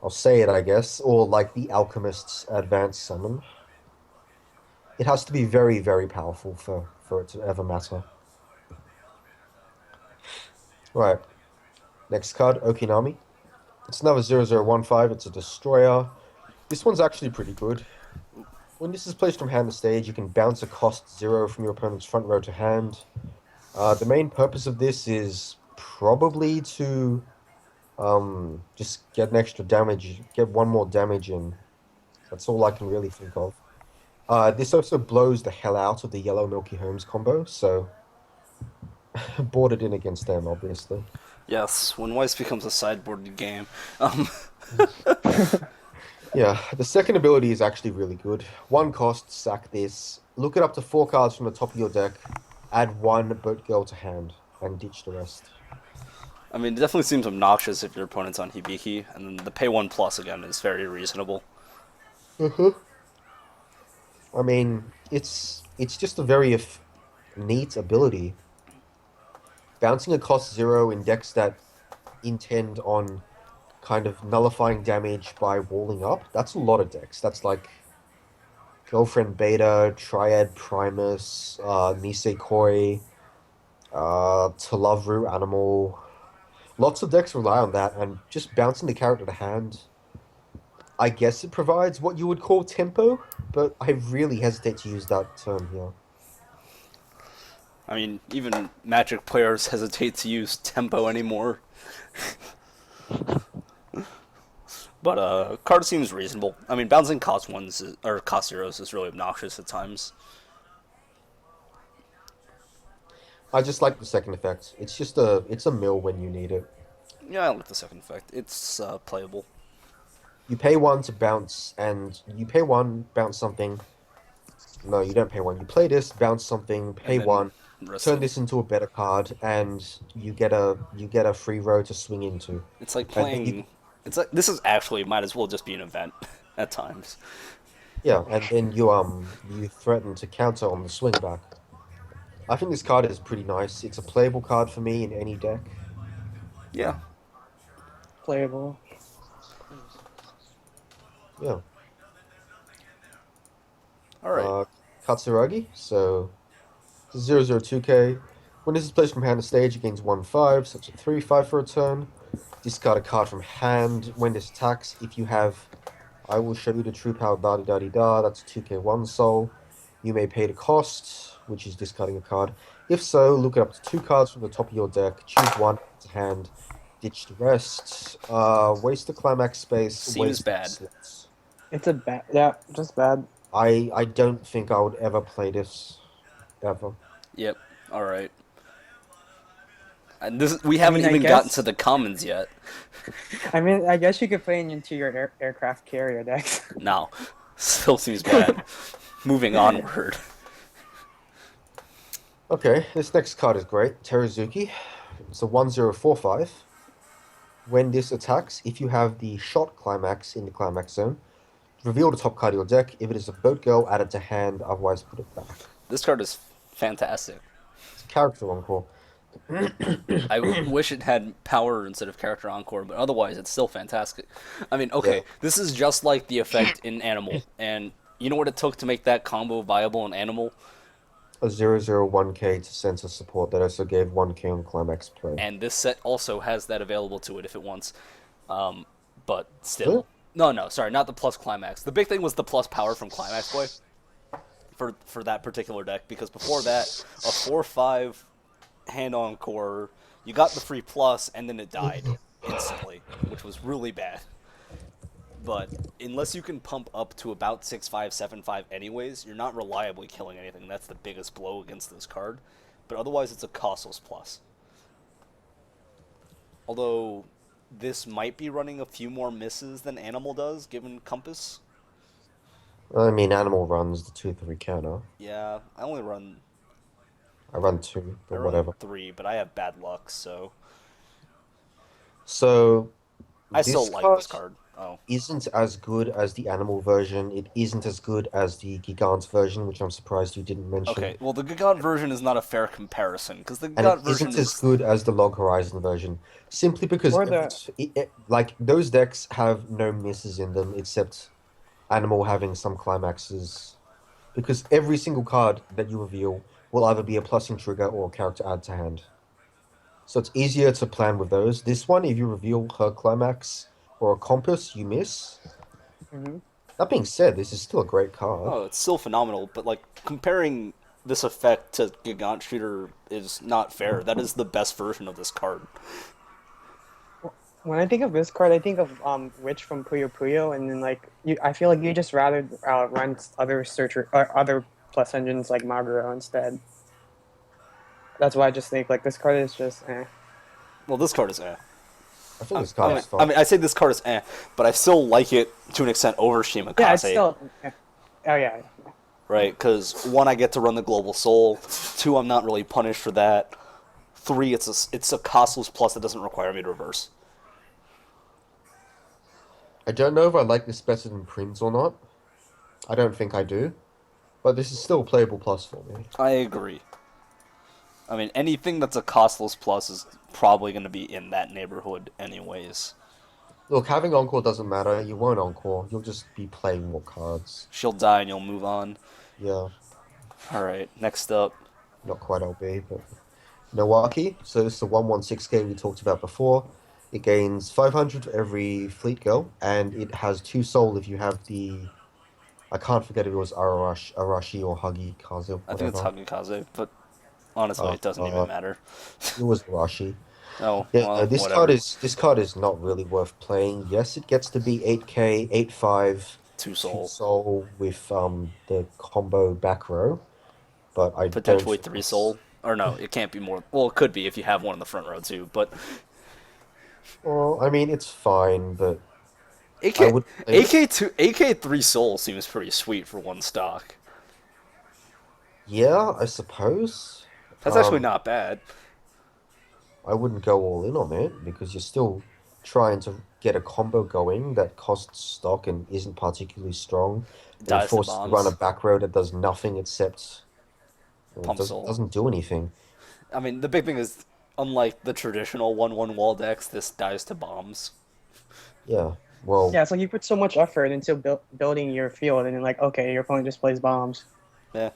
A: say it, I guess, or like the Alchemist's Advanced Summon. It has to be very, very powerful for it to ever matter. Right, next card, Okinami. It's another 0015. It's a destroyer. This one's actually pretty good. When this is placed from hand to stage, you can bounce a cost 0 from your opponent's front row to hand. The main purpose of this is probably to just get an extra damage, get one more damage in. That's all I can really think of. This also blows the hell out of the yellow Milky Holmes combo, so board it in against them, obviously.
C: yes, when Weiss becomes a sideboarded game, um,
A: Yeah, the second ability is actually really good. 1 cost, sack this. Look it up to 4 cards from the top of your deck. Add one Boat Girl to hand, and ditch the rest.
C: I mean, it definitely seems obnoxious if your opponent's on Hibiki, and then the pay 1+ again is very reasonable.
A: Uh-huh. I mean, it's just a very neat ability. Bouncing a cost 0 in decks that intend on kind of nullifying damage by walling up. That's a lot of decks. That's like Girlfriend Beta, Triad Primus, Nisekoi, Talavru Animal. Lots of decks rely on that, and just bouncing the character to hand. I guess it provides what you would call tempo, but I really hesitate to use that term here.
C: I mean, even Magic players hesitate to use tempo anymore. But card seems reasonable. I mean, bouncing cost ones or cost zeros is really obnoxious at times.
A: I just like the second effect. It's a mill when you need it.
C: Yeah, I like the second effect. It's playable.
A: You pay one to bounce, and you pay one, bounce something. No, you don't pay one. You play this, bounce something,
C: And
A: pay
C: then
A: one,
C: rest
A: turn
C: it.
A: this into a better card, and you get a free row to swing into.
C: It's like
A: And then you
C: playing. It's like this is actually might as well just be an event at times.
A: yeah, and then you threaten to counter on the swing back. I think this card is pretty nice. It's a playable card for me in any deck.
C: Yeah.
B: Playable.
A: Yeah.
C: All right.
A: Katsuragi. So 002k. When this is placed from hand to stage, it gains 1/5, such a 3/5 for a turn. Discard a card from hand. When this attacks, if you have I will show you the true power da da da da. That's 2k1 soul. You may pay the cost, which is discarding a card. If so, look it up to 2 cards from the top of your deck. Choose one to hand. Ditch the rest. Waste the climax space.
C: Seems
A: Waste the
C: bad.
A: slots.
B: It's a bad. Yeah, just bad.
A: I don't think I would ever play this ever.
C: Yep. All right. And this we
B: I
C: haven't
B: mean, I
C: even gotten
B: guess.
C: to the commons yet.
B: I mean, I guess you could play it into your aircraft carrier decks.
C: Now, Still seems bad. Moving onward.
A: Okay, this next card is great. Teruzuki. It's a 1045. When this attacks, if you have the shot climax in the climax zone, reveal the top card of your deck. If it is a boat girl, add it to hand, otherwise put it back.
C: This card is fantastic.
A: It's a character encore.
C: I wish it had power instead of character encore, but otherwise it's still fantastic. I mean,
A: Yeah.
C: okay, this is just like the effect in Animal, and you know what it took to make that combo viable in Animal?
A: A 001K to center support that also gave 1K on climax play.
C: And this set also has that available to it if it wants. But
A: Really?
C: still, no, sorry, not the plus climax. The big thing was the plus power from climax play for that particular deck, because before that, a 4/5 hand on core, you got the free plus, and then it died instantly, which was really bad. But unless you can pump up to about 6/5, 7/5 anyways, you're not reliably killing anything. That's the biggest blow against this card. But otherwise, it's a costless plus. Although, this might be running a few more misses than Animal does, given Compass.
A: I mean, Animal runs the 2/3 counter.
C: Yeah, I only run
A: I run 2,
C: I
A: but
C: run
A: whatever.
C: 3, but I have bad luck, so
A: So,
C: I still
A: this
C: like
A: card
C: this card. Oh,
A: isn't as good as the Animal version. It isn't as good as the Gigant version, which I'm surprised you didn't mention.
C: okay. Well, the Gigant version is not a fair comparison because the
A: And it
C: Gigant version
A: isn't as
C: is
A: good as the Log Horizon version, simply because
B: Or the
A: like those decks have no misses in them except Animal having some climaxes. Because every single card that you reveal will either be a plussing trigger or a character add to hand. So it's easier to plan with those. This one, if you reveal her climax or a compass, you miss.
B: Mhm.
A: That being said, this is still a great card.
C: oh, it's still phenomenal. But like comparing this effect to Gigant Shooter is not fair. That is the best version of this card.
B: When I think of this card, I think of Witch from Puyo Puyo, and then like I feel like you just rather run other searcher or other plus engines like Maguro instead. That's why I just think like this card is just eh.
C: Well, this card is eh.
A: I think this
C: I
A: card
C: mean,
A: is fun.
C: I mean, I say this card is eh, but I still like it to an extent over
B: Yeah, it's
C: Shimakase,
B: still. Oh yeah.
C: right? Because one, I get to run the Global Soul. Two, I'm not really punished for that. Three, it's a costless plus that doesn't require me to reverse.
A: I don't know if I like this better than Prince or not. I don't think I do. But this is still a playable plus for me.
C: I agree. I mean, anything that's a costless plus is probably going to be in that neighborhood, anyways.
A: Look, having Encore doesn't matter. You won't Encore. You'll just be playing more cards.
C: She'll die and you'll move on.
A: Yeah,
C: All right, next up.
A: not quite LB, but Milwaukee. So this is the 116K we talked about before. It gains 500 for every Fleet Girl, and it has 2 soul if you have the... I can't forget if it was Arashi or Huggy Kaze,
C: I think it's
A: whatever.
C: Hagikaze, but honestly, it doesn't
A: Uh,
C: even matter.
A: it was Arashi.
C: Oh,
A: Yeah,
C: well,
A: this
C: whatever.
A: card is not really worth playing. Yes, it gets to be 8K, 8/5,
C: Two
A: 2
C: soul.
A: soul with the combo back row, but I don't
C: Potentially
A: think
C: three
A: it's...
C: soul. Or no, it can't be more. Well, it could be if you have one in the front row too. But
A: Well, I mean, it's fine, but I
C: AK
A: would play it.
C: AK2 AK3 soul seems pretty sweet for one stock.
A: Yeah, I suppose.
C: That's actually not bad.
A: I wouldn't go all in on it because you're still trying to get a combo going that costs stock and isn't particularly strong, and it
C: Dies to
A: forces you to run a
C: bombs.
A: back row that does nothing except well,
C: Pump soul.
A: doesn't do anything.
C: I mean, the big thing is, unlike the traditional 1/1 wall decks, this dies to bombs.
A: Yeah, well,
B: Yeah, it's like you put so much effort into building your field, and then like okay, your opponent just plays bombs.
C: Yeah,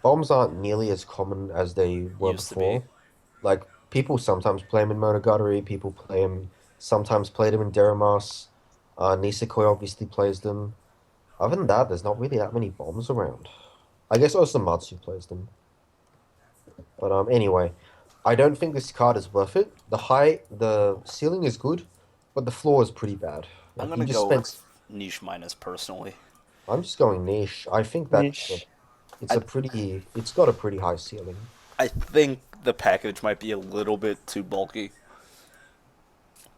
A: bombs aren't nearly as common as they were
C: used to be.
A: before. Like, people sometimes play them in Monogatari, people play them, sometimes play them in Deramas. Nisekoi obviously plays them. Other than that, there's not really that many bombs around. I guess Osamatsu plays them. But anyway, I don't think this card is worth it. The ceiling is good, but the floor is pretty bad.
C: I'm
A: Like, you
C: gonna
A: just
C: go
A: spent...
C: with niche minus personally.
A: I'm just going niche. I think that
B: Niche.
A: it's
C: I
A: a pretty... It's got a pretty high ceiling.
C: I think the package might be a little bit too bulky.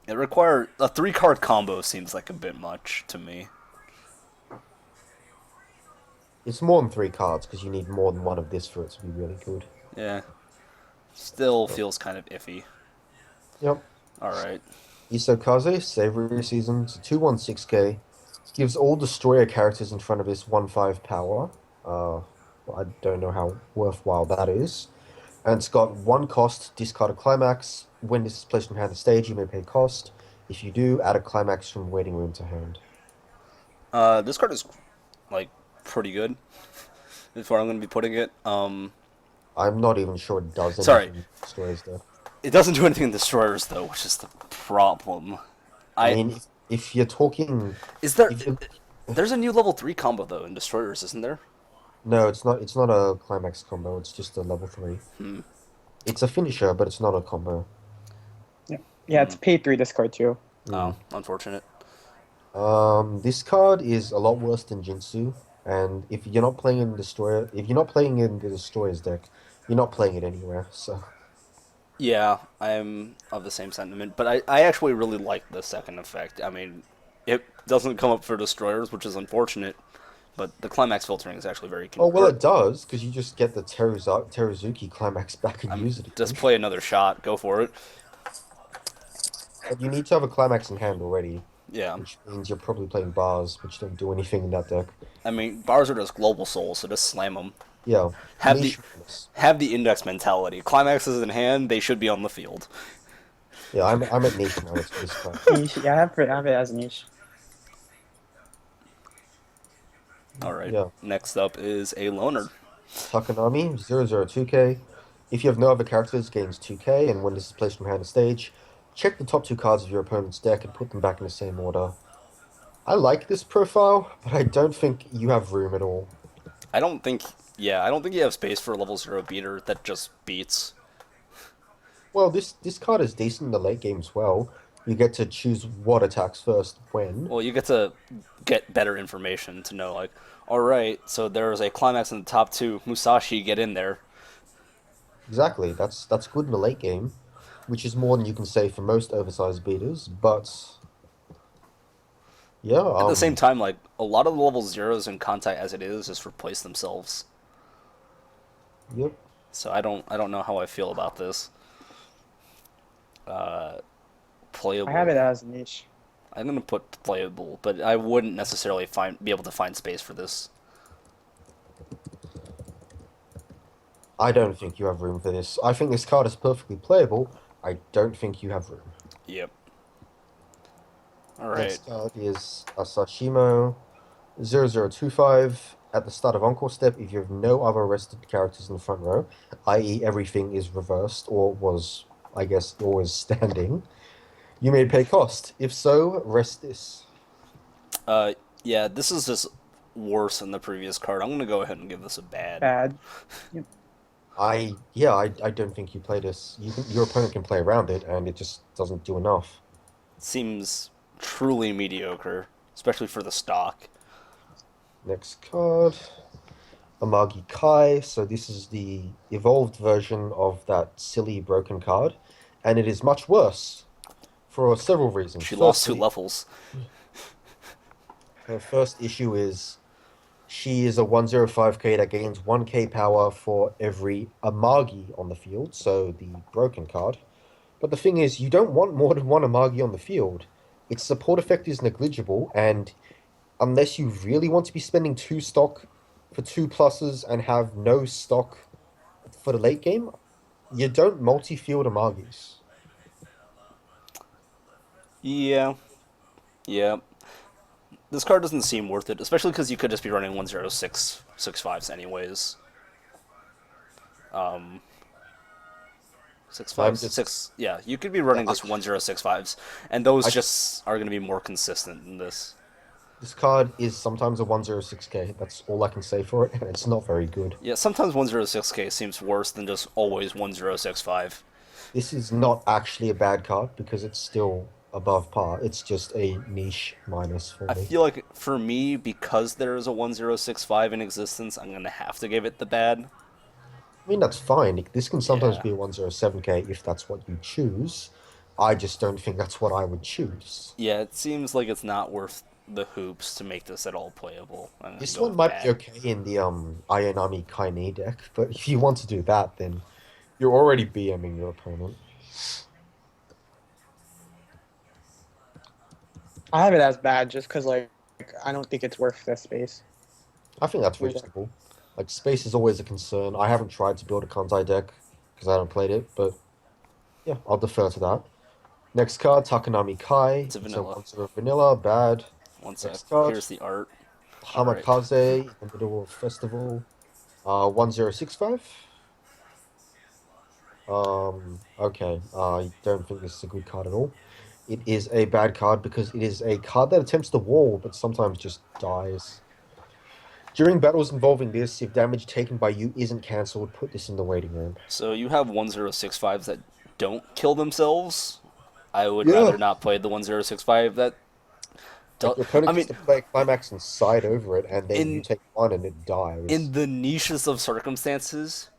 C: It requires a 3-card combo seems like a bit much to me.
A: It's more than three cards because you need more than one of this for it to be really good.
C: Yeah, still feels kind of iffy.
A: Yep.
C: All right.
A: Isokaze, Savory Season, it's a 2/6K. Gives all destroyer characters in front of this 1/5 power. Uh, I don't know how worthwhile that is. And it's got one cost, discard a climax. When this is placed from hand to stage, you may pay cost. If you do, add a climax from waiting room to hand.
C: This card is like pretty good. Is where I'm going to be putting it.
A: I'm not even sure it does
C: Sorry,
A: anything in Destroyer's deck.
C: it doesn't do anything in destroyers though, which is the problem.
A: I
C: I
A: mean, if you're talking,
C: is there.
A: if you
C: There's a new level 3 combo though in destroyers, isn't there?
A: no, it's not. It's not a climax combo. It's just a level three. It's a finisher, but it's not a combo.
B: Yeah, yeah, it's pay three discard too.
A: Hmm.
C: Oh, unfortunate.
A: This card is a lot worse than Jinsu, and if you're not playing in Destroyer, if you're not playing in the Destroyer's deck, you're not playing it anywhere. So,
C: Yeah, I'm of the same sentiment, but I actually really like the second effect. I mean, it doesn't come up for destroyers, which is unfortunate, but the climax filtering is actually very
A: oh well, it does because you just get the Teruzuki climax back and
C: I mean,
A: use it
C: just
A: again.
C: play another shot, go for it.
A: But you need to have a climax in hand already,
C: Yeah,
A: which means you're probably playing bars, which don't do anything in that deck.
C: I mean, bars are just global souls, so just slam them.
A: Yeah,
C: Have the
A: niche minus.
C: have the index mentality. Climaxes in hand, they should be on the field.
A: Yeah, I'm at niche minus for this card.
B: Niche. Yeah, I have it as niche.
C: All right.
A: Yeah.
C: Next up is a loner.
A: Takanami, 002K. If you have no other characters, gains 2K, and when this is placed from hand to stage, check the top two cards of your opponent's deck and put them back in the same order. I like this profile, but I don't think you have room at all.
C: I don't think. Yeah, I don't think you have space for a level 0 beater that just beats.
A: Well, this card is decent in the late game as well. You get to choose what attacks first when.
C: Well, you get to get better information to know, like, all right, so there's a climax in the top two. Musashi, get in there.
A: Exactly, that's good in the late game, which is more than you can say for most oversized beaters. But yeah,
C: At the same time, like, a lot of the level zeros in Kantai as it is just replace themselves.
A: yep.
C: So I don't know how I feel about this.
B: I have
C: Playable.
B: it as niche.
C: I'm gonna put playable, but I wouldn't necessarily be able to find space for this.
A: I don't think you have room for this. I think this card is perfectly playable. I don't think you have room.
C: Yep. All right.
A: Next card is Asashimo 0025. At the start of Encore Step, if you have no other rested characters in the front row, i.e., everything is reversed or was, I guess, always standing, you may pay cost. If so, rest this.
C: Uh, yeah, this is just worse than the previous card. I'm gonna go ahead and give this a bad.
B: Bad. Yep.
A: I don't think you play this. Your opponent can play around it, and it just doesn't do enough.
C: Seems truly mediocre, especially for the stock.
A: Next card. Amagi Kai. So this is the evolved version of that silly broken card, and it is much worse for several reasons.
C: She lost two
A: Firstly,
C: levels.
A: her first issue is she is a 105K that gains 1K power for every Amagi on the field, so the broken card. But the thing is, you don't want more than one Amagi on the field. Its support effect is negligible, and unless you really want to be spending two stock for two pluses and have no stock for the late game, you don't multi-field Amagis.
C: Yeah, yeah. This card doesn't seem worth it, especially because you could just be running 10665s anyways. Um, six
A: I'm
C: fives,
A: just,
C: six. Yeah, you could be running
A: I,
C: just 1065s, and those
A: I,
C: just are going to be more consistent than this.
A: this card is sometimes a 106K. That's all I can say for it, and it's not very good.
C: Yeah, sometimes 106k seems worse than just always 1065.
A: This is not actually a bad card because it's still above par. It's just a niche minus for
C: I
A: me.
C: feel like for me, because there is a 1065 in existence, I'm going to have to give it the bad.
A: I mean, that's fine. This can sometimes
C: Yeah.
A: be a 107K if that's what you choose. I just don't think that's what I would choose.
C: Yeah, it seems like it's not worth the hoops to make this at all playable. I'm gonna
A: This
C: go
A: one
C: with
A: might be
C: bad.
A: okay in the Ayanami Kaine deck, but if you want to do that, then you're already BMing your opponent.
B: I have it as bad just because I don't think it's worth the space.
A: I think that's
B: Your deck.
A: reasonable. Like space is always a concern. I haven't tried to build a Kantai deck because I haven't played it, but yeah, I'll defer to that. Next card, Takanami Kai.
C: It's a
A: It's a
C: vanilla.
A: 1/0 vanilla, bad.
C: One sec.
A: Next card,
C: Here's the art. All right.
A: Hamakaze in the middle of festival. 1065. Okay. I don't think this is a good card at all. It is a bad card because it is a card that attempts to wall, but sometimes just dies. During battles involving this, if damage taken by you isn't cancelled, put this in the waiting room.
C: So you have 1065s that don't kill themselves. I would
A: Yeah.
C: rather not play the 1065 that
A: Like
C: do.
A: your
C: I
A: opponent gets
C: mean,
A: to play climax and side over it, and then you
C: in
A: take one and it dies.
C: in the niches of circumstances,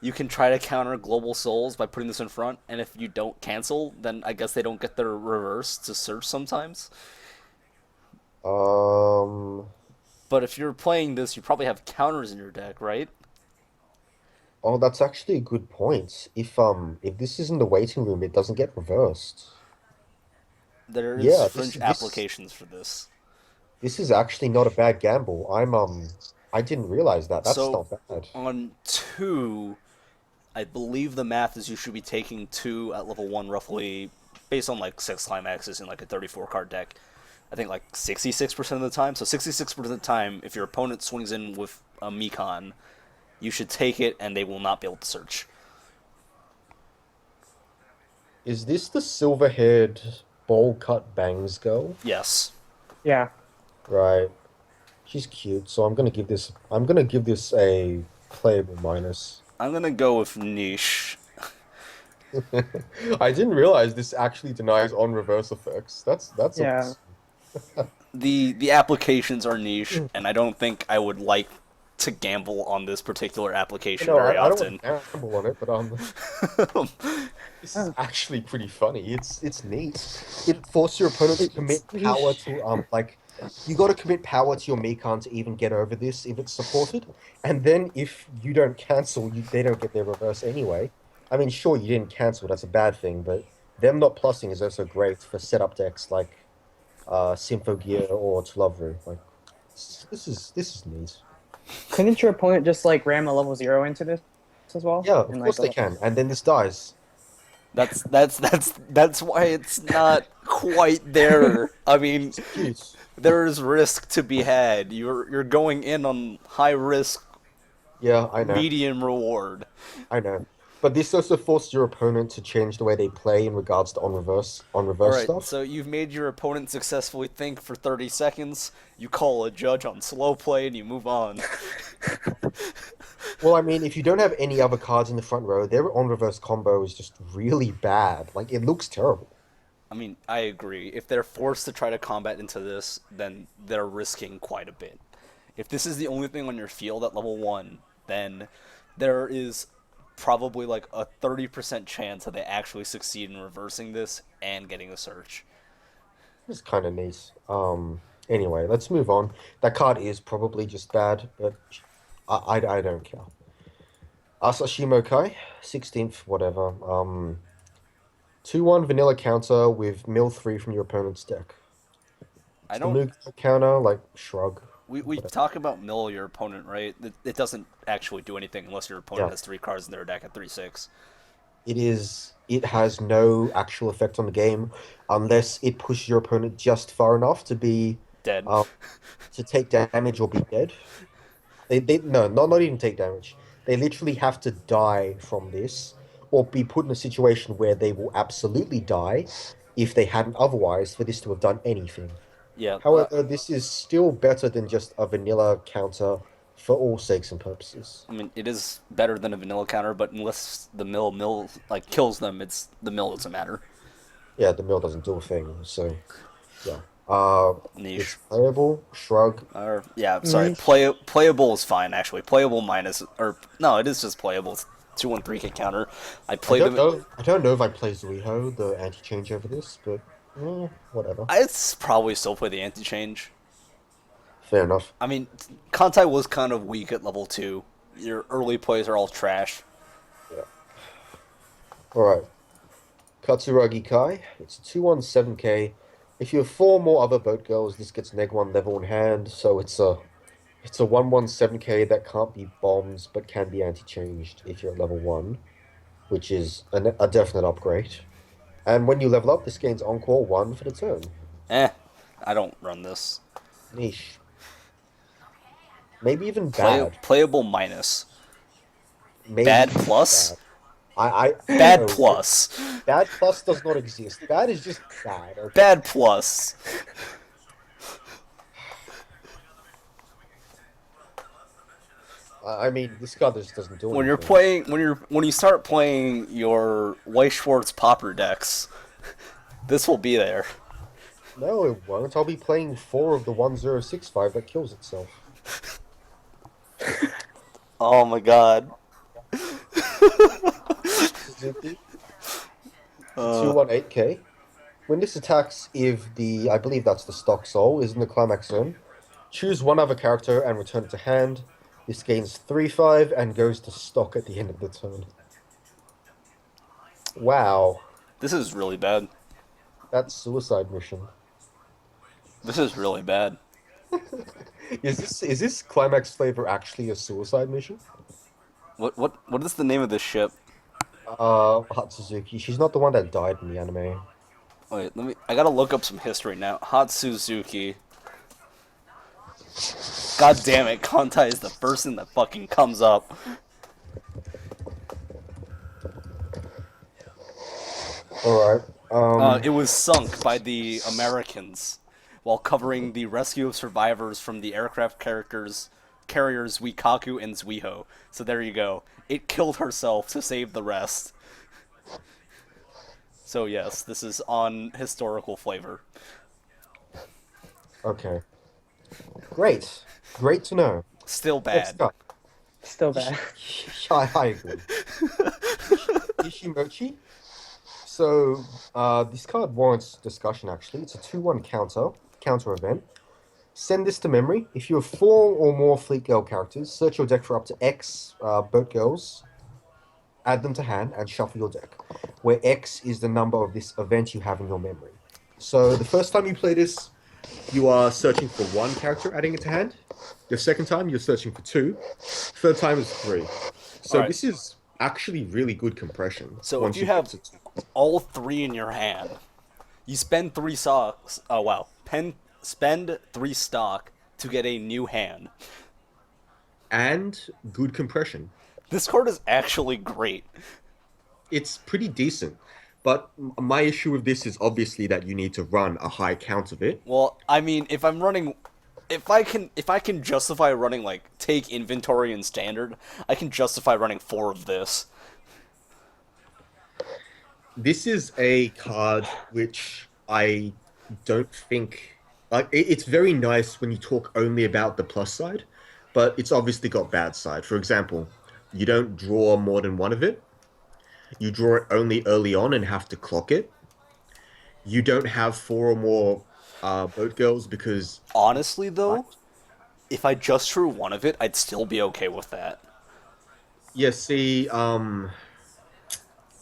C: you can try to counter Global Souls by putting this in front, and if you don't cancel, then I guess they don't get their reverse to search sometimes.
A: Um.
C: But if you're playing this, you probably have counters in your deck, right?
A: Oh, that's actually a good point. If this is in the waiting room, it doesn't get reversed.
C: There is
A: Yeah,
C: fringe
A: this
C: applications for this.
A: this is actually not a bad gamble. I didn't realize that. That's
C: So
A: not bad.
C: on two, I believe the math is you should be taking two at level one roughly based on like six climaxes in like a 34 card deck. I think like 66% of the time. So 66% of the time, if your opponent swings in with a Mekon, you should take it and they will not be able to search.
A: Is this the silver-haired, bowl-cut bangs girl?
C: Yes.
B: Yeah.
A: Right. She's cute, so I'm gonna give this a playable minus.
C: I'm going to go with niche.
A: I didn't realize this actually denies on reverse effects. That's a
B: Yeah.
C: The applications are niche, and I don't think I would like to gamble on this particular application
A: no,
C: very
A: I don't want
C: often.
A: to gamble on it, but this is actually pretty funny. It's neat. It forces your opponent to commit power to like you got to commit power to your Mikan to even get over this if it's supported, and then if you don't cancel, they don't get their reverse anyway. I mean, sure, you didn't cancel, that's a bad thing, but them not plussing is also great for setup decks like Symphogear or Tlovru. Like this is neat.
B: Couldn't your opponent just like ram a level 0 into this as well?
A: Yeah, of
B: And
A: course
B: like
A: they can, and then this dies.
C: That's why it's not quite there. I mean,
A: It's cute.
C: there is risk to be had. You're going in on high risk,
A: Yeah, I know.
C: medium reward.
A: I know. But this also forced your opponent to change the way they play in regards to on
C: All
A: reverse
C: right,
A: stuff.
C: so you've made your opponent successfully think for 30 seconds. You call a judge on slow play and you move on.
A: Well, I mean, if you don't have any other cards in the front row, their on reverse combo is just really bad. Like it looks terrible.
C: I mean, I agree. If they're forced to try to combat into this, then they're risking quite a bit. If this is the only thing on your field at level 1, then there is probably like a 30% chance that they actually succeed in reversing this and getting a search.
A: It's kind of neat. Anyway, let's move on. That card is probably just bad, but I don't care. Asashimo Kai, 16th, whatever. 2/1 vanilla counter with mill 3 from your opponent's deck.
C: I
A: It's the
C: don't.
A: move counter, like shrug.
C: We
A: Whatever.
C: talk about mill your opponent, right? It doesn't actually do anything unless your opponent
A: Yeah.
C: has 3 cards in their deck at 3/6.
A: It has no actual effect on the game unless it pushes your opponent just far enough to be
C: Dead.
A: um to take damage or be dead. They no, not even take damage. They literally have to die from this or be put in a situation where they will absolutely die if they hadn't otherwise for this to have done anything.
C: Yeah.
A: However, this is still better than just a vanilla counter for all sakes and purposes.
C: I mean, it is better than a vanilla counter, but unless the mill like kills them, it's the mill doesn't matter.
A: Yeah, the mill doesn't do a thing, so yeah. It's
C: Niche.
A: playable, shrug.
C: Or yeah, sorry.
B: Niche.
C: Playable is fine actually. Playable minus or no, it is just playable. It's 2/3 kick counter. I
A: I
C: play
A: don't
C: them.
A: know. I don't know if I play Zuiho, the anti-change over this, but Whatever.
C: I'd probably still play the anti-change.
A: Fair enough.
C: I mean, Kantai was kind of weak at level 2. Your early plays are all trash.
A: Yeah. Alright. Katsuragi Kai. It's a 217k. If you have four more other boat girls, this gets -1 level in hand, so it's a 117k that can't be bombs but can be anti-changed if you're at level 1, which is a definite upgrade. And when you level up, this gains Encore 1 for the turn.
C: Eh, I don't run this.
A: Niche. Maybe even bad.
C: Playable minus.
A: Maybe
C: Bad
A: even
C: plus?
A: bad. I
C: Bad
A: no.
C: plus.
A: Bad plus does not exist. Bad is just bad. Okay.
C: Bad plus.
A: I mean, this card just doesn't do
C: When you're
A: anything.
C: playing, when you start playing your Weiss Schwarz popper decks, this will be there.
A: No, it won't. I'll be playing four of the 1065 that kills itself.
C: Oh my god.
A: Suzuki, 218k. When this attacks, if the, I believe that's the stock soul, is in the climax zone, choose one other character and return it to hand. This gains 3/5 and goes to stock at the end of the turn. Wow,
C: This is really bad.
A: that's suicide mission.
C: This is really bad.
A: Is this climax flavor actually a suicide mission?
C: What is the name of this ship?
A: Hatsuzuki. She's not the one that died in the anime.
C: Wait, I gotta look up some history now. Hot Suzuki. God damn it, Kantai is the first thing that fucking comes up.
A: All right.
C: It was sunk by the Americans while covering the rescue of survivors from the aircraft carriers Wikaku and Zuiho. So there you go. It killed herself to save the rest. So yes, this is on historical flavor.
A: Okay. Great. Great to know.
C: Still
A: Next
C: bad.
A: up.
B: Still bad.
A: I agree. Ishimochi. So, this card warrants discussion, actually. It's a 2/1 counter event. Send this to memory. If you have four or more Fleet Girl characters, search your deck for up to X boat girls, add them to hand, and shuffle your deck, where X is the number of this event you have in your memory. So, the first time you play this, you are searching for one character, adding it to hand. The second time, you're searching for two. Third time is three. So,
C: Alright.
A: this is actually really good compression.
C: So
A: once
C: if you
A: get
C: have
A: to two.
C: all three in your hand, you spend 3 stocks. Oh wow, spend 3 stock to get a new hand.
A: And good compression.
C: This card is actually great.
A: It's pretty decent. But my issue with this is obviously that you need to run a high count of it.
C: Well, I mean, if I'm running, if I can justify running like take inventory and standard, I can justify running 4 of this.
A: This is a card which I don't think like it's very nice when you talk only about the plus side, but it's obviously got bad side. For example, you don't draw more than one of it. You draw it only early on and have to clock it. You don't have four or more boat girls because
C: Honestly,
A: what?
C: though, if I just drew one of it, I'd still be okay with that.
A: Yeah, see,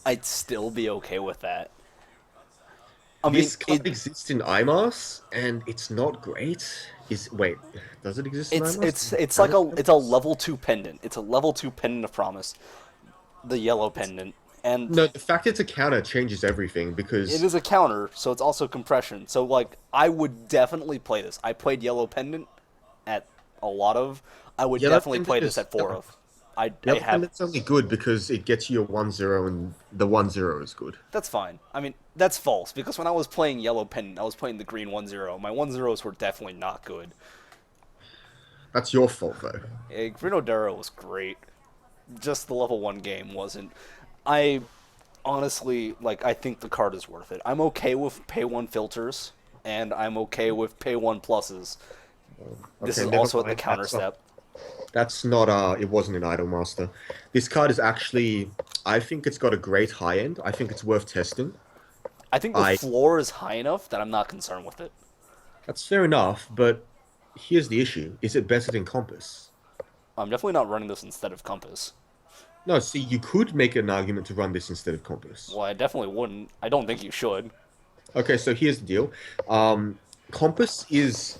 C: I'd still be okay with that. I mean,
A: this card exists in IMARS, and it's not great. Wait, does it exist in IMARS?
C: it's like it's a level 2 pendant. It's a level 2 pendant of promise, the yellow pendant, and
A: No, the fact it's a counter changes everything
C: it
A: because
C: is a counter, so it's also compression. So like, I would definitely play this. I played yellow pendant at a lot of. I would
A: Yellow
C: definitely play
A: Pendant
C: this
A: is
C: at 4 of.
A: the
C: I
A: other
C: have.
A: thing that's only good because it gets you a 1/0 and the 1/0 is good.
C: That's fine. I mean, that's false because when I was playing yellow pendant, I was playing the green 1/0. My 1/0s were definitely not good.
A: That's your fault though.
C: Green Odero was great. Just the level 1 game wasn't. I honestly, like, I think the card is worth it. I'm okay with pay 1 filters, and I'm okay with pay 1 pluses. This
A: Okay,
C: is
A: never
C: also at the
A: mind.
C: counter step.
A: That's not it wasn't an Idolmaster. This card is actually I think it's got a great high end. I think it's worth testing.
C: I think the
A: I
C: floor is high enough that I'm not concerned with it.
A: That's fair enough, but here's the issue. Is it better than Compass?
C: I'm definitely not running this instead of Compass.
A: No, see, you could make an argument to run this instead of Compass.
C: Well, I definitely wouldn't. I don't think you should.
A: Okay, so here's the deal. Um, Compass is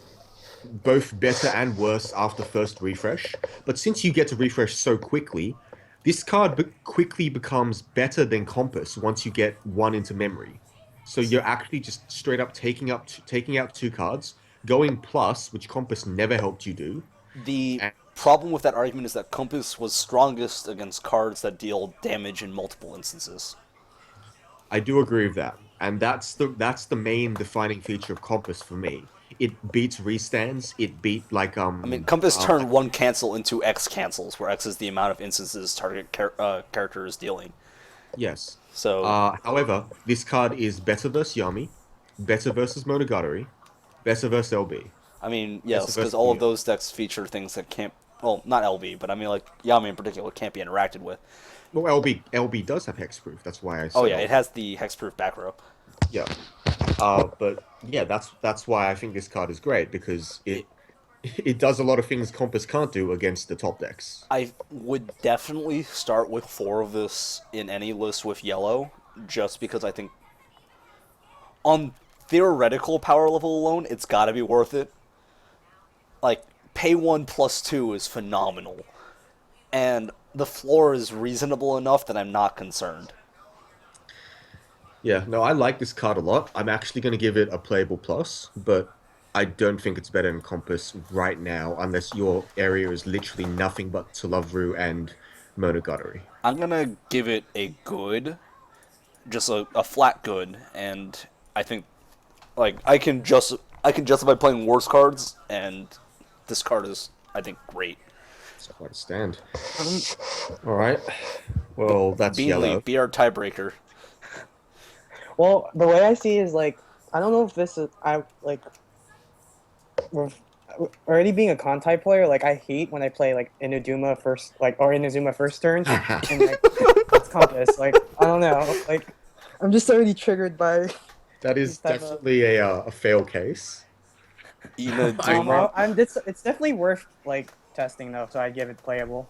A: both better and worse after first refresh, but since you get to refresh so quickly, this card quickly becomes better than Compass once you get one into memory. So you're actually just straight up taking out two cards, going plus, which Compass never helped you do.
C: The
A: And
C: problem with that argument is that Compass was strongest against cards that deal damage in multiple instances.
A: I do agree with that. And that's the main defining feature of Compass for me. It beats restands. It beat
C: I mean, Compass turned one cancel into X cancels, where X is the amount of instances target character is dealing.
A: yes.
C: So,
A: However, this card is better versus Yami, better versus Monogatari, better versus LB,
C: I mean,
A: better
C: yes, because
A: versus
C: all of
A: Neo.
C: those decks feature things that can't, well, not LB, but I mean, like, Yami in particular can't be interacted with.
A: Well, LB does have hexproof. That's why I
C: Oh,
A: said
C: yeah, it
A: LB.
C: has the hexproof back row.
A: Yeah. But yeah, that's why I think this card is great because it does a lot of things Compass can't do against the top decks.
C: I would definitely start with 4 of this in any list with yellow, just because I think on theoretical power level alone, it's got to be worth it. Like, pay 1 plus 2 is phenomenal, and the floor is reasonable enough that I'm not concerned.
A: Yeah, no, I like this card a lot. I'm actually going to give it a playable plus, but I don't think it's better than Compass right now, unless your area is literally nothing but Talovru and Monogatari.
C: I'm gonna give it a good, just a flat good, and I think like I can justify playing worse cards, and this card is I think great.
A: It's quite a stand.
B: Um,
A: All right. Well, that's
C: Beanley,
A: yellow.
C: be our tiebreaker.
B: well, the way I see it is like I don't know if this is I like with already being a Kantai player. Like I hate when I play like Inazuma first, like or Inazuma first turn, and like it's Compass. Like I don't know. Like I'm just already triggered by
A: That is
B: these type of.
A: definitely a fail case. I
C: Inaduma.
B: I'm it's definitely worth like testing though, so I give it playable.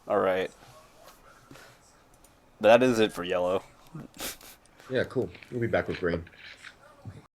C: All right, that is it for yellow.
A: Yeah, cool. We'll be back with green.